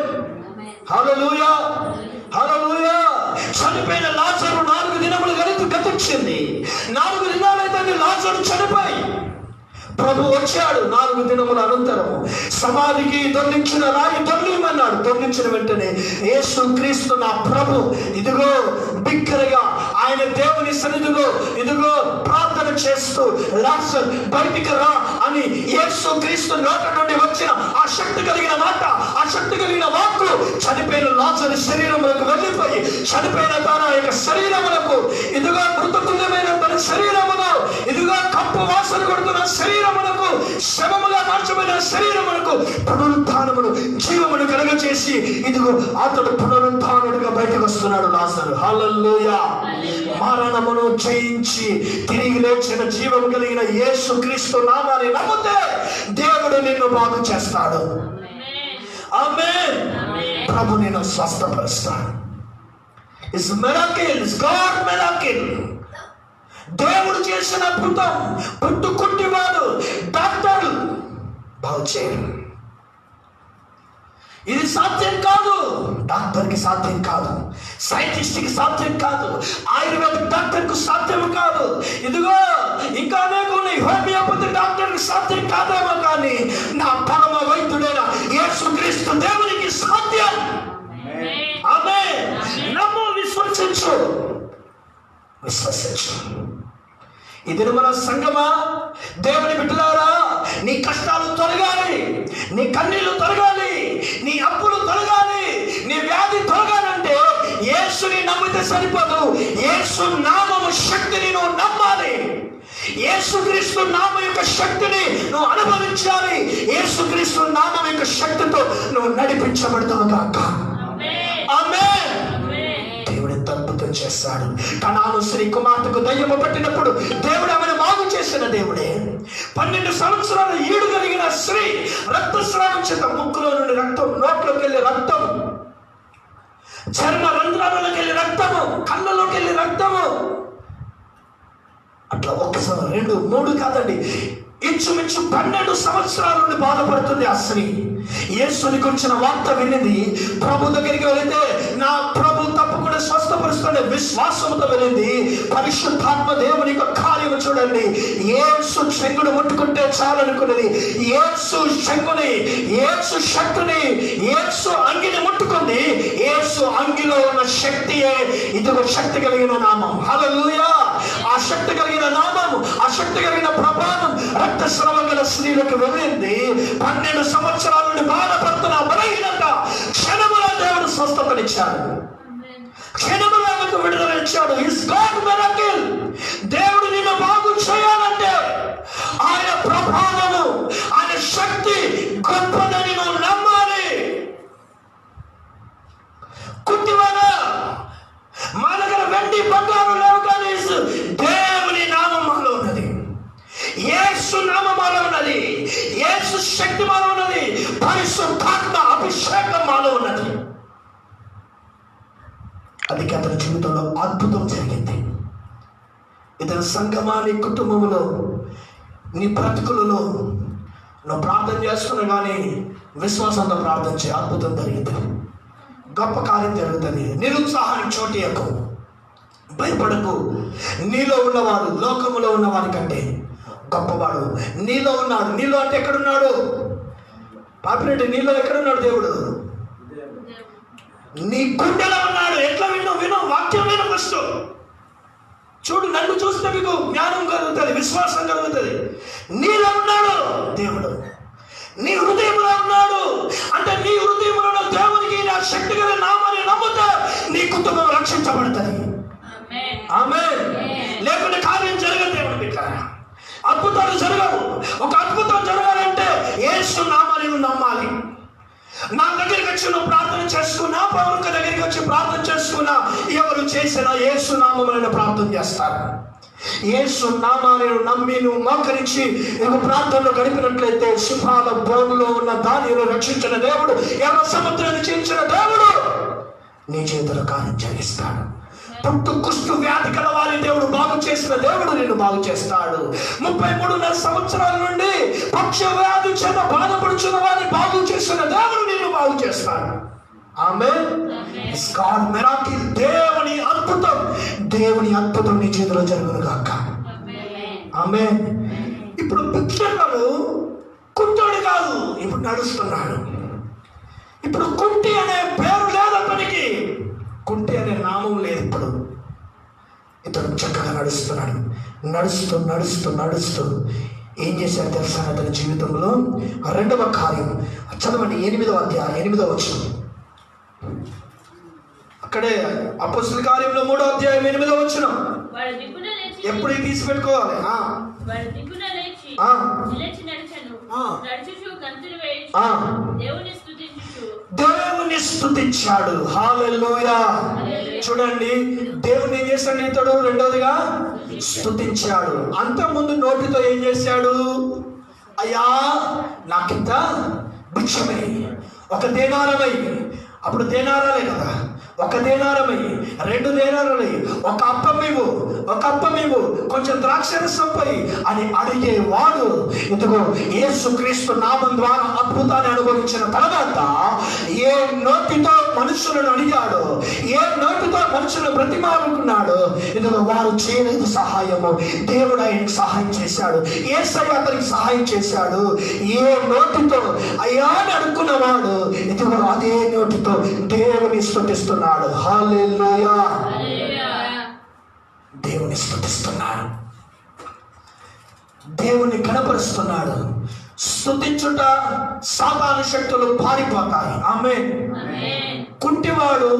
హల్లెలూయా! హల్లెలూయా! చనిపోయిన లాజరు 4 దినములు గతించింది. 4 దినాలైతే లాజరు చనిపోయి ప్రభు వచ్చాడు. 4 దినముల అనంతరము సమాధికి దొర్లించిన రాయి దొర్లిమన్నాడు. దొర్లించిన వెంటనే యేసుక్రీస్తు నా ప్రభు ఇదిగో బిగ్గరగా ఆయన దేవుని సన్నిధిలో ఇదిగో ప్రార్థన చేస్తూ లాజరు బయటికి రా అని యేసుక్రీస్తు నోట నుండి వచ్చిన ఆ శక్తి కలిగిన మాట, ఆ శక్తి కలిగిన వాక్కు చనిపోయిన లాజరు శరీరములకు వెళ్ళిపోయి చనిపోయిన తన యొక్క శరీరములకు ఇదిగో మృతతుల్యమైన తన శరీరమును ఇదిగో కప్పు వాసన కొడుతున్న శరీరం శరీరమునకు, శవముగా మార్చబడిన శరీరమునకు పునరుత్థానమును, జీవమును కలుగచేసి ఇదిగో అతడు పునరుత్థానుడిగా బయటకు వస్తున్నాడు లాజరు. హల్లెలూయా. మరణమును జయించి తిరిగి లేచిన జీవము కలిగిన యేసుక్రీస్తు నామాన్ని నమ్మితే దేవుడు నిన్ను బాగు చేస్తాడు. ఆమేన్. ప్రభు నిన్ను స్వస్థపరుస్తాడు. It's miracle, it's God miracle. దేవుడు చేసిన అద్భుతం. పుట్టుకుంటివాడు డాక్టర్ బాగు చేయరు. ఇది సాధ్యం కాదు, డాక్టర్కి సాధ్యం కాదు, సైంటిస్ట్కి సాధ్యం కాదు, ఆయుర్వేదిక్ డాక్టర్కు సాధ్యం కాదు. ఇదిగో ఇంకా కొన్ని హోమియోపతి డాక్టర్కి సాధ్యం కాదేమో, కానీ నా పరమ వైద్యుడైన యేసుక్రీస్తు దేవునికి సాధ్యం. ఆమేన్. నమ్ము, విశ్వసించు, విశ్వసించు. ఇది మన సంగమా, దేవుని బిడ్డలారా, నీ కష్టాలు తొలగాలి, నీ కన్నీళ్లు తొలగాలి, నీ అప్పులు తొలగాలి, నీ వ్యాధి తొలగాలంటే యేసుని నమ్మితే సరిపోదు. యేసు నామము శక్తిని నువ్వు నమ్మాలి. యేసుక్రీస్తు నామం యొక్క శక్తిని నువ్వు అనుభవించాలి. యేసుక్రీస్తు నామం యొక్క శక్తితో నువ్వు నడిపించబడతావు గాక. ఆమేన్. దేవుడు ఎంత అద్భుతం చేస్తాడు. కనాను స్త్రీ కుమార్తెకు దయ్యము పట్టినప్పుడు దేవుడు ఆమెను బాగు చేసిన దేవుడే. 12 సంవత్సరాలు ఈడు కలిగిన స్త్రీ రక్తస్రావం చేత ముక్కులో నుండి రక్తం, నోట్లోకి వెళ్ళి రక్తం, చర్మ రంధ్రాలలోకి వెళ్ళి రక్తము, కళ్ళలోకి వెళ్ళి రక్తము, అట్లా 1 2 3 కాదండి, ఇంచుమించు 12 సంవత్సరాల నుండి బాధపడుతుంది ఆ స్త్రీ. యేసుని గురించిన వార్త వినింది. ప్రభు దగ్గరికి వెళితే నా ప్రభు తప్పకుండా స్వస్థపరుస్తున్న విశ్వాసంతో వెళ్ళింది. పరిశుద్ధాత్మ దేవుని యొక్క కార్యము చూడండి. యేసు చెంగుడు ముట్టుకుంటే చాలనుకున్నది. యేసు చెంగుని, యేసు శక్తిని, యేసు అంగిని ముట్టుకుంది. యేసు అంగిలో ఉన్న శక్తియే ఇదిగో శక్తి కలిగిన నామం. హల్లెలూయా. ఆ శక్తి కలిగిన నామము, ఆ శక్తి కలిగిన ప్రభావం రక్తస్రావం గల స్త్రీలకు వెళ్ళింది. 12 సంవత్సరాల నుండి బాధపడుతున్న బలహీనత క్షణములో దేవుడు స్వస్థతనిచ్చాడు. క్షణములో ఆమెకు విడుదల ఇచ్చాడు. It's God miracle. దేవుడు నిన్ను బాగు చేయాలంటే ఆయన ప్రభావము, ఆయన శక్తి గొప్పదని నువ్వు నమ్మాలి. కుట్టివాడా, మా దగ్గర వెండి బంగారం లేవు, కానీ దేవుని నామం మాలో ఉన్నది, యేసు నామం మాలో ఉన్నది, యేసు శక్తి మాలో ఉన్నది, పరిశుద్ధాత్మ అభిషేకం మాలో ఉన్నది. అది అతని జీవితంలో అద్భుతం జరిగింది. ఇతని సంఘమా, నీ కుటుంబంలో, నీ బ్రతుకులలో నువ్వు ప్రార్థన చేస్తున్నావు, కానీ విశ్వాసంతో ప్రార్థన చేయ, అద్భుతం జరిగింది, గొప్ప కార్యం జరుగుతుంది. నిరుత్సాహానికి చోటు ఎక్కువ, భయపడకు. నీలో ఉన్నవాడు లోకములో ఉన్నవాడి కంటే గొప్పవాడు నీలో ఉన్నాడు. నీలో అంటే ఎక్కడున్నాడు? పాపిరెడ్డి, నీలో ఎక్కడున్నాడు దేవుడు? నీ గుండెలో ఉన్నాడు. ఎట్లా విను వాక్యం విను ఫస్ట్. చూడు, నన్ను చూస్తే మీకు జ్ఞానం కలుగుతుంది, విశ్వాసం కలుగుతుంది. నీలో ఉన్నాడు దేవుడు, నీ హృదయంలో ఉన్నాడు. అంటే నీ హృదయంలో దేవునికి నా శక్తి గల నామాన్ని నమ్ముతా నీ కుటుంబం రక్షించబడుతుంది. ఆమేన్. లేకుంటే కార్యం జరగదు. దేవుని బిడ్డలారా, అద్భుతాలు జరగవు. ఒక అద్భుతం జరగాలంటే యేసు నామాన్ని నువ్వు నమ్మాలి. నా దగ్గరికి వచ్చి నువ్వు ప్రార్థన చేసుకున్నా, పౌరుక దగ్గరికి వచ్చి ప్రార్థన చేసుకున్నా, ఎవరు చేసినా యేసు నామములను ప్రార్థన చేస్తారు. యేసు నామాన్ని నమ్మి నువ్వు మోకరించి నువ్వు ప్రార్థనలో గడిపినట్లయితే సింహాల బోనులో ఉన్న దానిని రక్షించిన దేవుడు, ఎర్ర సముద్రాన్ని చీల్చిన దేవుడు నీ చేతుల కార్యం జరిగిస్తాడు. పుట్టు కుష్టు వ్యాధి కల వారి దేవుడు బాగు చేసిన దేవుడు నిన్ను బాగు చేస్తాడు. 33.5 సంవత్సరాల నుండి పక్ష వ్యాధి చేత బాధపడుచున్న వారిని బాగు చేసిన దేవుడు నిన్ను బాగు చేస్తాడు. ఆమేన్. It's God miracle. దేవుని అద్భుతం, దేవుని అద్భుతం నీ చేతిలో జరుగును గాక. ఆమేన్. ఇప్పుడు భిక్షకుడు కుంటోడు కాదు, ఇప్పుడు నడుస్తున్నాడు. ఇప్పుడు కుంటి అనే పేరు లేదు అతనికి, కుంటి అనే నామం లేదు. ఇప్పుడు ఇతడు చక్కగా నడుస్తున్నాడు. నడుస్తూ నడుస్తూ నడుస్తూ ఏం చేశాడు తెలుసా? అతని జీవితంలో 2వ కార్యం చదవండి. 8వ అధ్యాయం 8వ వచనం. అక్కడే అపొస్తలుల కార్యంలో 3వ అధ్యాయం 8వ వచనం. ఎప్పుడు తీసి పెట్టుకోవాలి. వాడు దిక్కున లేచి నిలిచి నడిచెను. నడుచుచు గంతులు వేయుచు దేవుని స్తుతించుచు దేవుని స్తుతించాడు. హల్లెలూయా. చూడండి, దేవుని ఏం చేశాడు ఇతడు? రెండోదిగా స్తుతించాడు. అంతకుముందు నోటితో ఏం చేశాడు? అయ్యా నాకింత భిక్షమై, ఒక దేనారమై, అప్పుడు దేనారాలే కదా, ఒక దేనారమై, 2 దేనారాలై, ఒక అప్పమివ్వు, ఒక అప్పమివ్వు, కొంచెం ద్రాక్షరసంపై అని అడిగేవాడు. ఇదిగో యేసుక్రీస్తు నామం ద్వారా అద్భుతాన్ని అనుభవించిన తర్వాత ఏ నోటితో మనుషులను అడిగాడు, ఏ నోటితో మనుషులను బ్రతిమాలుకున్నాడు, ఇదిగో వారు చేయలేదు సహాయము, దేవుడు ఆయనకు సహాయం చేశాడు. యేసయ్య అతనికి సహాయం చేశాడు. ఏ నోటితో అయ్యా అని అనుకున్నవాడు ఇదిగో అదే నోటితో దేవుని స్తుతిస్తున్నాడు. హల్లెలూయా. దేవుని స్తుతిస్తున్నాడు, దేవుని కనపరుస్తున్నాడు. స్తుతించుట సాతాను శక్తులు పారిపోతాయి. ఆమేన్. కుంటివాడు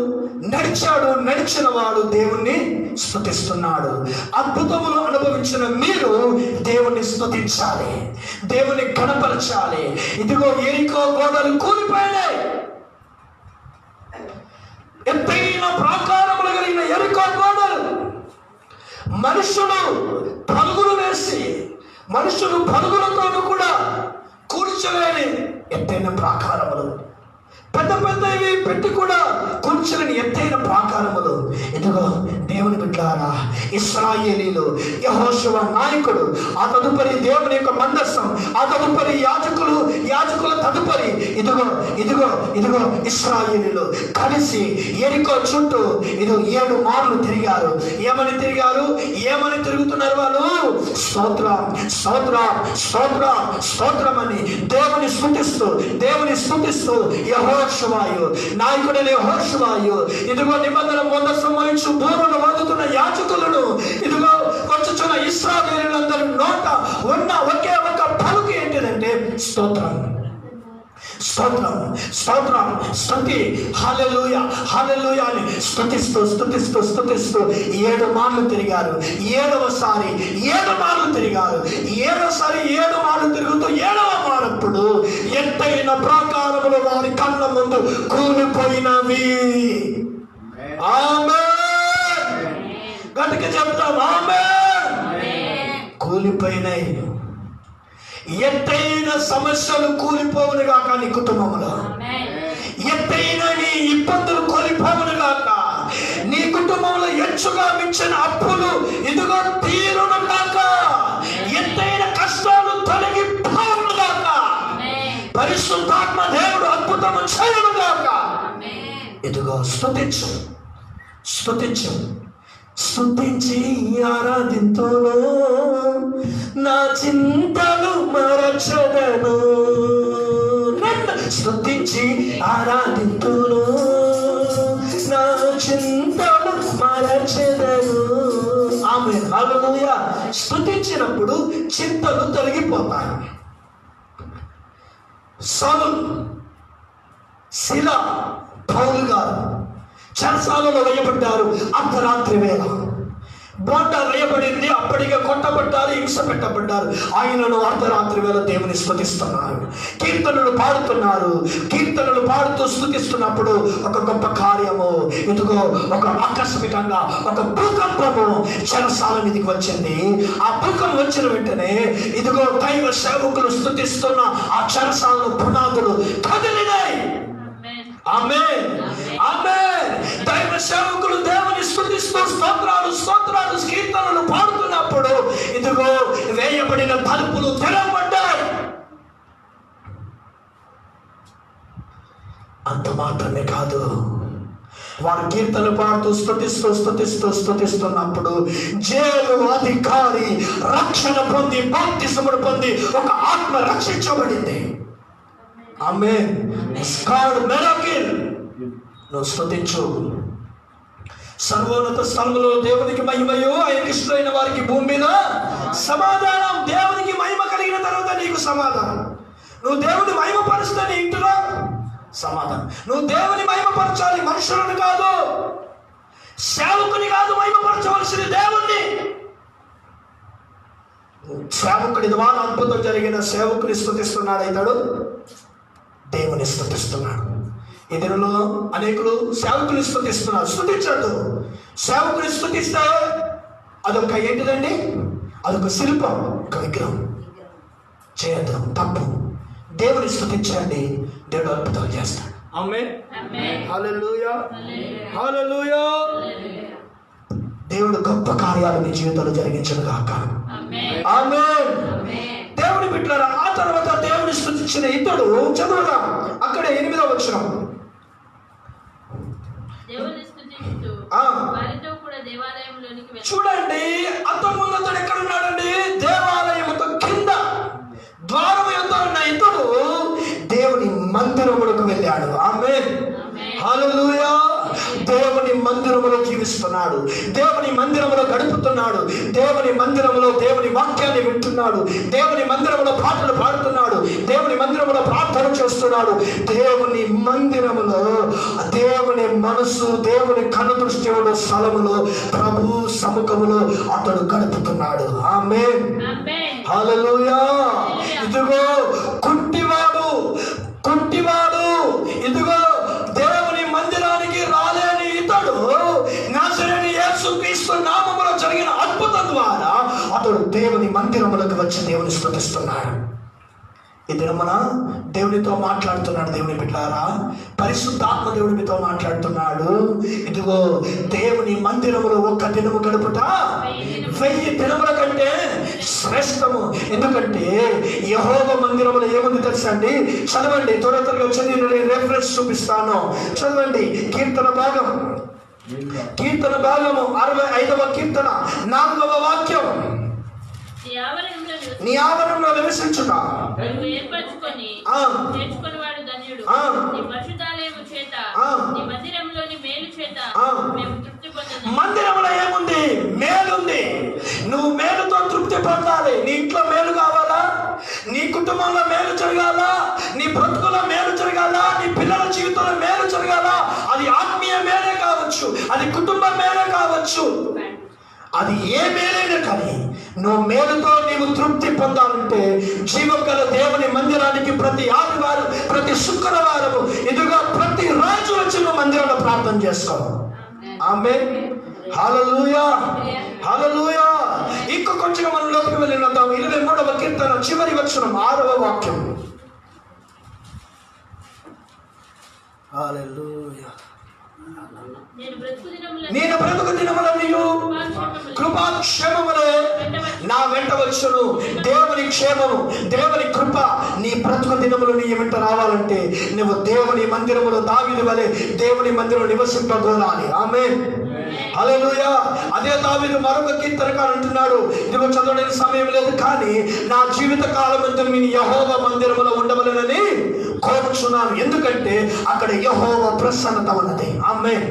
నడిచాడు, నడిచిన వాడు దేవుణ్ణి స్తుతిస్తున్నాడు. అద్భుతములు అనుభవించిన మీరు దేవుణ్ణి స్తుతించాలి, దేవుని కనపరచాలి. ఇదిగో యెరికో గోడలు కూలిపోయినాయి. ఎత్తైన ప్రాకారములు కలిగిన యెరికో గోడలు, మనుషులు పరుగులతోనూ కూడా కూర్చోలేని ఎత్తైన ప్రాకారములు, పెద్ద పెద్దవి పెట్టి కూడా కూర్చోలేని ఎత్తైన ప్రాకారములు. ఇదిగో దేవుని బిడ్డలారా, ఇశ్రాయేలీలు, యెహోషువ నాయకుడు, ఆ తదుపరి దేవుని యొక్క మందసం, ఆ తదుపరి యాజకుల తదుపరి ఇదిగో ఇశ్రాయేలీలు కలిసి యెరికో చుట్టూ 7 మార్లు తిరిగారు. ఏమని తిరుగుతున్నారు వాళ్ళు? స్తోత్రం స్తోత్రం స్తోత్రం స్తోత్రం అని దేవుని స్తుతిస్తూ యెహోషువాయు, నాయకుడైన యెహోషువాయు, ఇదిగో నిబంధన మందసం వహించు బూరలు వదుతున్న యాజకులను, ఇదిగో వచ్చుచున్న ఇశ్రాయేలీయులందరి నోట ఉన్న ఒకే ఒక పలుకు ఏంటిదంటే స్తోత్రం స్తోత్రం స్తోత్రం స్తుతి. హల్లెలూయా హల్లెలూయా అని స్తుతిస్తూ 7 మార్లు తిరిగారు. 7వసారి 7 మార్లు తిరిగారు. 7 మార్లు తిరుగుతూ 7వ మారప్పుడు ఎత్తైన ప్రాకారములు వారి కళ్ళ ముందు కూలిపోయినవి. ఆమేన్. గట్టిగా చెప్తాం ఆమేన్. కూలిపోయినాయి. ఎత్తైన సమస్యలు కూలిపోవును గాక నీ కుటుంబంలో, ఎత్తైన నీ ఇబ్బందులు కూలిపోవును గాక, నీ కుటుంబంలో ఎచ్చుగా మించిన అప్పులు ఇదిగో తీరును గాక, ఎత్తైన కష్టాలు తొలగిపోవును గాక, పరిశుద్ధాత్మ దేవుడు అద్భుతము చేయను గాక. ఇదిగో స్తుతించు స్తుతించి ఆరాధింతును, నా చింతలు మరచెదను. స్తుతించి ఆరాధింతును, నా చింతలు మరచెదను. ఆమేన్. హల్లెలూయా. స్తుతించినప్పుడు చింతలు తొలగిపోతాయి. సౌలు, శిల, పౌలు గారు చెరసాలలో వేయబడ్డారు. అర్ధరాత్రి వేళ బోట వేయబడింది. అప్పటికే కొట్టబడ్డారు, హింస పెట్టబడ్డారు. ఆయనను అర్ధరాత్రి వేళ దేవుని స్తుతిస్తున్నారు, కీర్తనలు పాడుతూ స్తుతిస్తున్నప్పుడు ఒక గొప్ప కార్యము, ఇదిగో ఒక ఆకస్మికంగా ఒక భూకంపము చెరసాల మీదకి వచ్చింది. ఆ భూకంపం వచ్చిన వెంటనే ఇదిగో దైవ సేవకులు స్తుతిస్తున్న ఆ చెరసాల పునాదులు కదిలినాయి. ఆమేన్ ఆమేన్. దైవ సేవకులు దేవుని స్తుతిస్తూ స్తోత్రాలు కీర్తనలు పాడుతున్నప్పుడు ఇదిగో వేయబడిన తలుపులు తెరవబడ్డాయి. అంత మాత్రమే కాదు, వారు కీర్తనలు పాడుతూ స్తుతిస్తున్నప్పుడు జైలు అధికారి రక్షణ పొంది, బాప్తిసమును పొంది ఒక ఆత్మ రక్షించబడింది. ఆమేన్. God miracle. నువ్వు స్తుతించు. సర్వోన్నత స్థలములో దేవునికి మహిమయు, ఆయనకి ఇష్టమైన వారికి భూమి మీద సమాధానం. దేవునికి మహిమ కలిగిన తర్వాత నీకు సమాధానం. నువ్వు దేవుని మహిమ పరుస్తే నీ ఇంటిలో సమాధానం. నువ్వు దేవుని మహిమపరచాలి, మనుషులను కాదు, సేవకుని కాదు మహిమపరచవలసింది దేవుణ్ణి. సేవకుడి ద్వారా అద్భుతం జరిగిన సేవకుని స్తుతిస్తున్నాడు ఇతడు, దేవుని స్తుతిస్తున్నాడు. ఈ దినంలో అనేకులు సేవకుని స్తుతిస్తున్నారు. స్తుతించద్దు. సేవకుని స్తుతిస్తే అదొక ఏంటిదండి, అదొక శిల్పం, ఒక విగ్రహం. చేయద్దు, తప్పు. దేవుని స్తుతించండి, దేవుడు అద్భుతాలు చేస్తాడు. ఆమేన్. హల్లెలూయా, హల్లెలూయా. దేవుడు గొప్ప కార్యాలు మీ జీవితంలో జరిగించను గాక. ఆమేన్. దేవుని బిడ్డలారా, ఆ తర్వాత దేవుని స్తుతించిన ఇతడు చదువుదాం. అక్కడ 8వ వచనం. చూడండి, అంతకుముందు అతడు ఎక్కడ ఉన్నాడండి? దేవాలయముతో కింద ద్వారం యొద్ద ఉన్న ఇతడు దేవుని మందిరములకు వెళ్ళాడు. ఆమేన్, హల్లెలూయా. దేవుని మందిరములో జీవిస్తున్నాడు, దేవుని మందిరములో గడుపుతున్నాడు, దేవుని మందిరములో దేవుని వాక్యాన్ని వింటున్నాడు, దేవుని మందిరములో పాటలు పాడుతున్నాడు, దేవుని మందిరములో ప్రార్థన చేస్తున్నాడు. దేవుని మందిరములో దేవుని మనసు, దేవుని కనుదృష్టి ఉన్న స్థలములో ప్రభు సముఖములో అతడు గడుపుతున్నాడు. ఆమేన్, హల్లెలూయా. ఇదిగో కుంటివాడు, ఇదిగో దేవుని మందిరానికి రాలేని ఇతడు నజరేయుడైన యేసుక్రీస్తు నామములో జరిగిన అద్భుతం ద్వారా అతడు దేవుని మందిరములకు వచ్చి దేవుని స్తుతిస్తున్నాడు. ఈ దినమున దేవునితో మాట్లాడుతున్నాడు. దేవుని బిడ్డలారా, పరిశుద్ధాత్మ దేవుడు మీతో మాట్లాడుతున్నాడు. ఇదిగో దేవుని మందిరములో ఒక్క దినము గడుపుట 1000 దినముల కంటే శ్రేష్టము. ఎందుకంటే యెహోవా మందిరములో ఏముంది తెలుసా అండి? చదవండి, త్వరగా వచ్చి నేను రెఫరెన్స్ చూపిస్తాను. చదవండి, కీర్తన భాగము 65వ కీర్తన 4వ వాక్యం. నీ ఆవరణంలో నివసించుట మందిరంలో ఏముంది? మేలుంది. నువ్వు మేలుతో తృప్తి పొందాలి. నీ ఇంట్లో మేలు కావాలా? నీ కుటుంబంలో మేలు జరగాల, నీ బ్రతుకులో మేలు జరగాల, నీ పిల్లల జీవితంలో మేలు జరగాల. అది ఆత్మీయ మేలే కావచ్చు, అది కుటుంబ మేలే కావచ్చు, అది ఏ మేలైనా కానీ నువ్వు మేలుతో నీవు తృప్తి పొందాలంటే జీవం గల దేవుని మందిరానికి ప్రతి ఆదివారం, ప్రతి శుక్రవారము, ఇదిగో ప్రతి రోజు వచ్చి నువ్వు మందిరంలో ప్రార్థన చేసుకో. ఆమేన్, హల్లెలూయా, హల్లెలూయా. ఇంకో కొంచెం మనం లోపలికి వెళ్ళినద్దాం. 23వ కీర్తన చివరి వచనం 6వ వాక్యం. హల్లెలూయా. నేను బ్రతుకు దినములన్నీయు కృపాక్షేమములే నా వెంట వచ్చును. దేవుని క్షేమము, దేవుని కృప నీ బ్రతుకు దినములు నీ వెంట రావాలంటే నువ్వు దేవుని మందిరములో దావీదు వలె దేవుని మందిరంలో నివసింపగోరాలి. ఆమేన్, హల్లెలూయా. అదే దావీదు మరొక కీర్తనకారు అంటున్నాడు, ఇదిగో చదవడానికి సమయం లేదు కానీ నా జీవిత కాలం అంతా నేను యెహోవా మందిరములో ఉండవలెనని కోరుచున్నాను. ఎందుకంటే అక్కడ యెహోవా ప్రసన్నత ఉన్నది. ఆమేన్,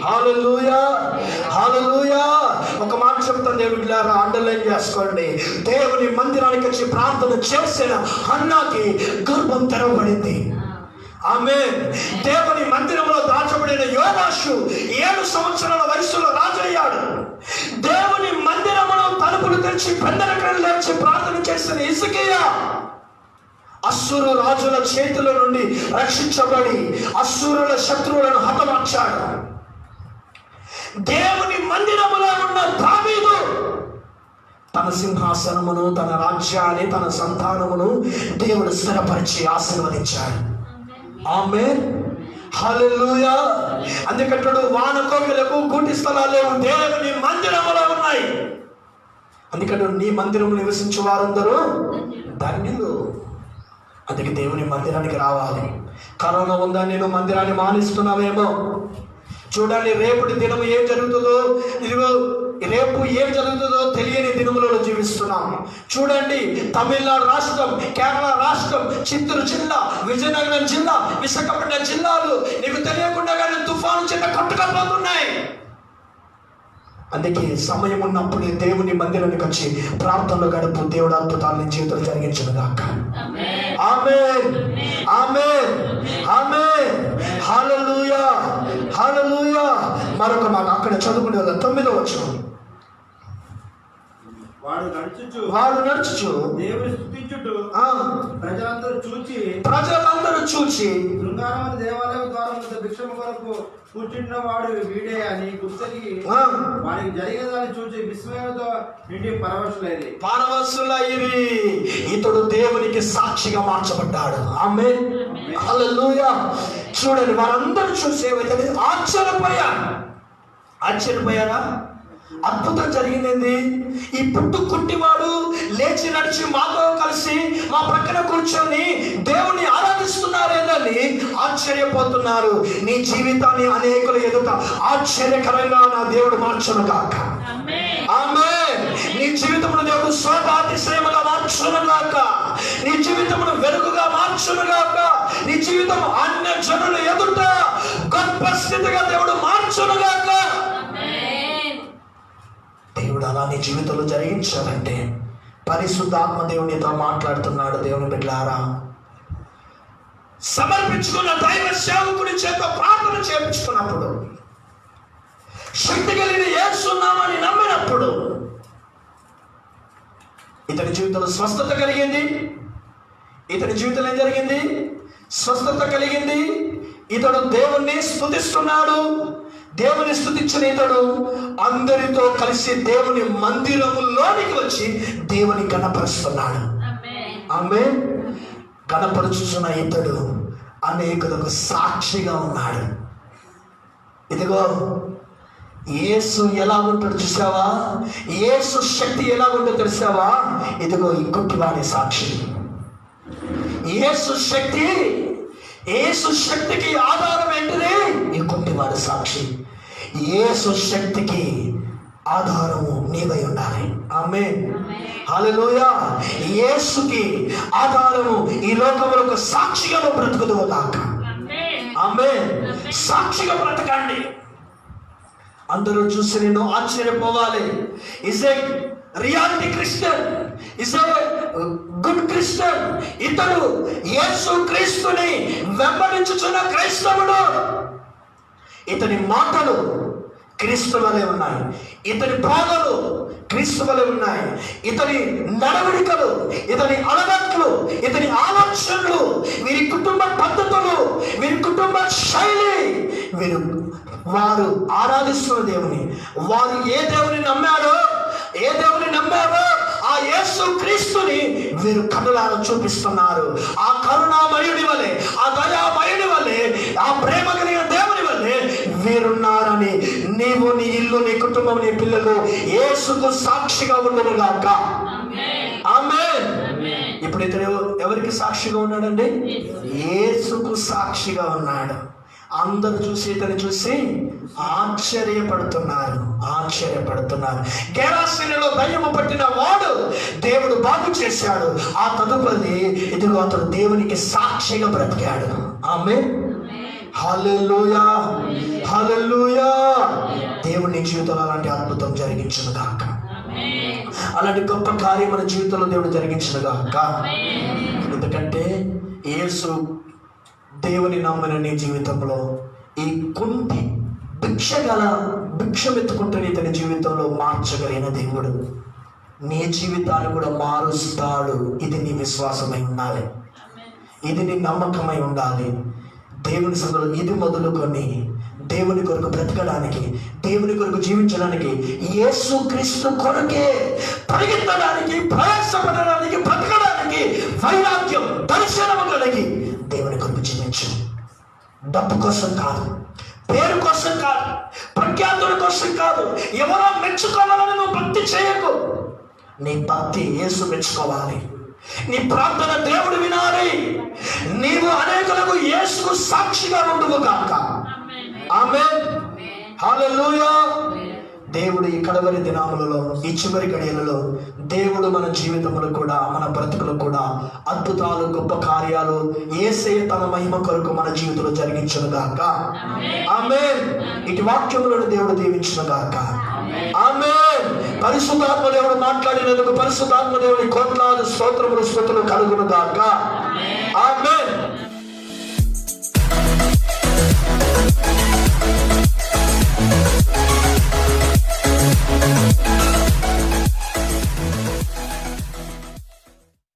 హల్లెలూయా, హల్లెలూయా. ఒక మాట చెప్తాను దేవుడిలారా, అండర్లైన్ చేసుకోండి. దేవుని మందిరానికి వచ్చి ప్రార్థన చేసిన హన్నాకి గర్భం తెరవబడింది. ఆమేన్. దేవుని మందిరంలో దాచబడిన యోవాషు 7 సంవత్సరాల వయసులో రాజయ్యాడు. దేవుని మందిరంలో తలుపులు తెరిచి పెద్దలకలు లేచి ప్రార్థన చేసిన హిజ్కియా అశ్షూరు రాజుల చేతుల నుండి రక్షించబడి అశ్షూరుల శత్రువులను హతమార్చాడు. దేవుని మందిరములో ఉన్న దావీదు తన సింహాసనమును, తన రాజ్యాన్ని, తన సంతానమును దేవుడు స్థిరపరిచి ఆశీర్వదించాడు. ఆమేన్, హల్లెలూయా. అందుకంటాడు వానకోకిలకు గూటి స్థలాలు దేవుని మందిరములో ఉన్నాయి. అందుకంటే నీ మందిరము నివసించే వారందరూ ధన్యులు. అందుకే దేవుని మందిరానికి రావాలి. కరోనా ఉందా, నేను మందిరాన్ని మానిస్తున్నావేమో. చూడండి, రేపటి దినము ఏం జరుగుతుందో, ఇదిగో రేపు ఏం జరుగుతుందో తెలియని దినములలో జీవిస్తున్నాం. చూడండి, తమిళనాడు రాష్ట్రం, కేరళ రాష్ట్రం, చిత్తూరు జిల్లా, విజయనగరం జిల్లా, విశాఖపట్నం జిల్లాలు నీకు తెలియకుండానే తుఫాను చిన్న కొట్టుకపోతున్నాయి. అందుకే సమయం ఉన్నప్పుడే దేవుని మందిరానికి వచ్చి ప్రార్థనలో గడుపు. దేవుడు అద్భుతాలను జీవితంలో జరిగించును గాక. ఆమేన్, ఆమేన్, ఆమేన్, హల్లెలూయా, హల్లెలూయా. మరొక మాట అక్కడ చదువుకునే 9వ వచనం. వాడు నడుచుచు దేవుని స్తుతించుచు ప్రజలందరూ చూచి శృంగారమైన దేవాలయం ద్వారం వద్ద భిక్షము కొరకు కూర్చున్న వాడు వీడే అని గుర్తెరిగి వారికి జరిగేదాన్ని చూచి విస్మయంతో నిండి పరవశులైరి. ఇతడు దేవునికి సాక్షిగా మార్చబడ్డాడు. ఆమేన్, హల్లెలూయా. చూడండి, వారందరూ చూసి ఆశ్చర్యపోయారా? అద్భుతం జరిగింది. ఈ పుట్టుకుంటివాడు లేచి నడిచి మాతో కలిసి మా ప్రక్కన కూర్చొని దేవుని ఆరాధిస్తున్నారేనని ఆశ్చర్యపోతున్నారు. నీ జీవితాన్ని అనేకుల ఎదుట ఆశ్చర్యకరంగా నా దేవుడు మార్చును గాక. ఆమేన్. నీ జీవితమును దేవుడు శోభాతిశయముగా మార్చును గాక. నీ జీవితమును వెలుగుగా మార్చును గాక. నీ జీవితం అన్య జనుల ఎదుట గొప్ప స్థితిగా దేవుడు మార్చును గాక. దేవుడు అలా నీ జీవితంలో జరిగించాలంటే పరిశుద్ధాత్మ దేవునితో మాట్లాడుతున్నాడు. దేవుని బిడ్డలారా, సమర్పించుకున్న దైవ సేవకుడి చేత ప్రార్థన చేయించుకున్నప్పుడు, శక్తి కలిగిన యేసు నామముని నమ్మినప్పుడు ఇతని జీవితంలో స్వస్థత కలిగింది. ఇతని జీవితంలో ఏం జరిగింది? స్వస్థత కలిగింది. ఇతడు దేవుణ్ణి స్తుతిస్తున్నాడు. దేవుని స్తుతించిన ఇతడు అందరితో కలిసి దేవుని మందిరములోనికి వచ్చి దేవుని గణపరుస్తున్నాడు. ఆమేన్. గణపరుచుచున్న ఇతడు అనేకులకు సాక్షిగా ఉన్నాడు. ఇదిగో యేసు ఎలా ఉంటాడు చూసావా? యేసు శక్తి ఎలా ఉంటుందో తెలిసావా? ఇదిగో ఈ గుడ్డివాడి సాక్షి. యేసు శక్తికి ఆధారం ఏంటిది? ఈ గుడ్డివాడి సాక్షి. యేసు శక్తికి ఆధారము నీవై ఉండాలి. ఆమేన్, హల్లెలూయా. యేసుకి ఆధారము ఈ లోకములో ఒక సాక్షిగా బ్రతుకుదువు గాక. ఆమేన్. సాక్షిగా బ్రతకండి. అందరూ చూసి నేను ఆశ్చర్యపోవాలి. Is a reality Christian, is a good Christian. ఇతడు యేసు క్రీస్తుని వెంబడించుచున్న క్రైస్తవుడు. ఇతని మాటలు క్రీస్తు వలె ఉన్నాయి. ఇతని బోధలు క్రీస్తు వలె ఉన్నాయి. ఇతని నడవడికలు, ఇతని అలవాట్లు, ఇతని ఆలోచనలు, వీరి కుటుంబ పద్ధతులు, వీరి కుటుంబ శైలి, వారు ఆరాధిస్తున్న దేవుని, వారు ఏ దేవుని నమ్మారో ఆ యేసు క్రీస్తుని వీరు కనులారా చూపిస్తున్నారు. ఆ కరుణామయుడి వలె, ఆ దయామయుడి వలె, ఆ ప్రేమ కలిగిన దేవుని వలె వీరున్నారని నీవు, నీ ఇల్లు, నీ కుటుంబం, నీ పిల్లలు యేసుకు సాక్షిగా ఉండును గాక. ఆమేన్. ఇప్పుడు ఇతడు ఎవరికి సాక్షిగా ఉన్నాడండి? యేసుకు సాక్షిగా ఉన్నాడు. అందరూ చూసి ఇతను చూసి ఆశ్చర్యపడుతున్నారు. గెరాసీనులో దయ్యము పట్టిన వాడు దేవుడు బాగు చేశాడు. ఆ తదుపరి ఇదిగో అతడు దేవునికి సాక్షిగా బ్రతికాడు. ఆమేన్, హల్లెలూయా, హల్లెలూయా. దేవుని జీవితంలో అలాంటి అద్భుతం జరిగించును గాక. అలాంటి గొప్ప కార్యం మన జీవితంలో దేవుడు జరిగించును గాక. ఎందుకంటే యేసు దేవుని నమ్మిన నీ జీవితంలో ఈ కుంటి భిక్షమెత్తుకుంటున్న ఇతని జీవితంలో మార్చగలిగిన దేవుడు నీ జీవితాన్ని కూడా మారుస్తాడు. ఇది నీ విశ్వాసమై ఉండాలి. ఇది నీ నమ్మకమై ఉండాలి. దేవుని సందులో ఇది మొదలుకొని దేవుని కొరకు బ్రతకడానికి, దేవుని కొరకు జీవించడానికి, యేసు క్రీస్తు కొరకే పరిగెత్తడానికి, ప్రయాసపడడానికి, బ్రతకడానికి వైరాగ్యం, దర్శనము కలిగి దేవుని కొరకు జీవించు. డబ్బు కోసం కాదు, పేరు కోసం కాదు, ప్రఖ్యాతుల కోసం కాదు, ఎవరో మెచ్చుకోవాలని నువ్వు భక్తి చేయకు. నీ భక్తి యేసు మెచ్చుకోవాలి. నీ ప్రార్థన దేవుడు వినాలి. నీవు అనేకులకు యేసుకు సాక్షిగా ఉండువు గాక. ఆమేన్, హల్లెలూయా. దేవుడు ఈ కడవరి దినాములలో, ఈ చివరి గడియలలో దేవుడు మన జీవితములు కూడా, మన బ్రతుకులు కూడా అద్భుతాలు, గొప్ప కార్యాలు యేసయ్య తన మహిమ కొరకు మన జీవితంలో జరిగించును గాక. ఆమేన్. ఇటు వాక్యములను దేవుడు దీవించును గాక. ఆమేన్. పరిశుద్ధాత్మ దేవుడు మాట్లాడినందుకు పరిశుద్ధాత్మ దేవుని కోట్లాది స్తోత్రములు, స్తుతులు కలుగును గాక. ఆమేన్.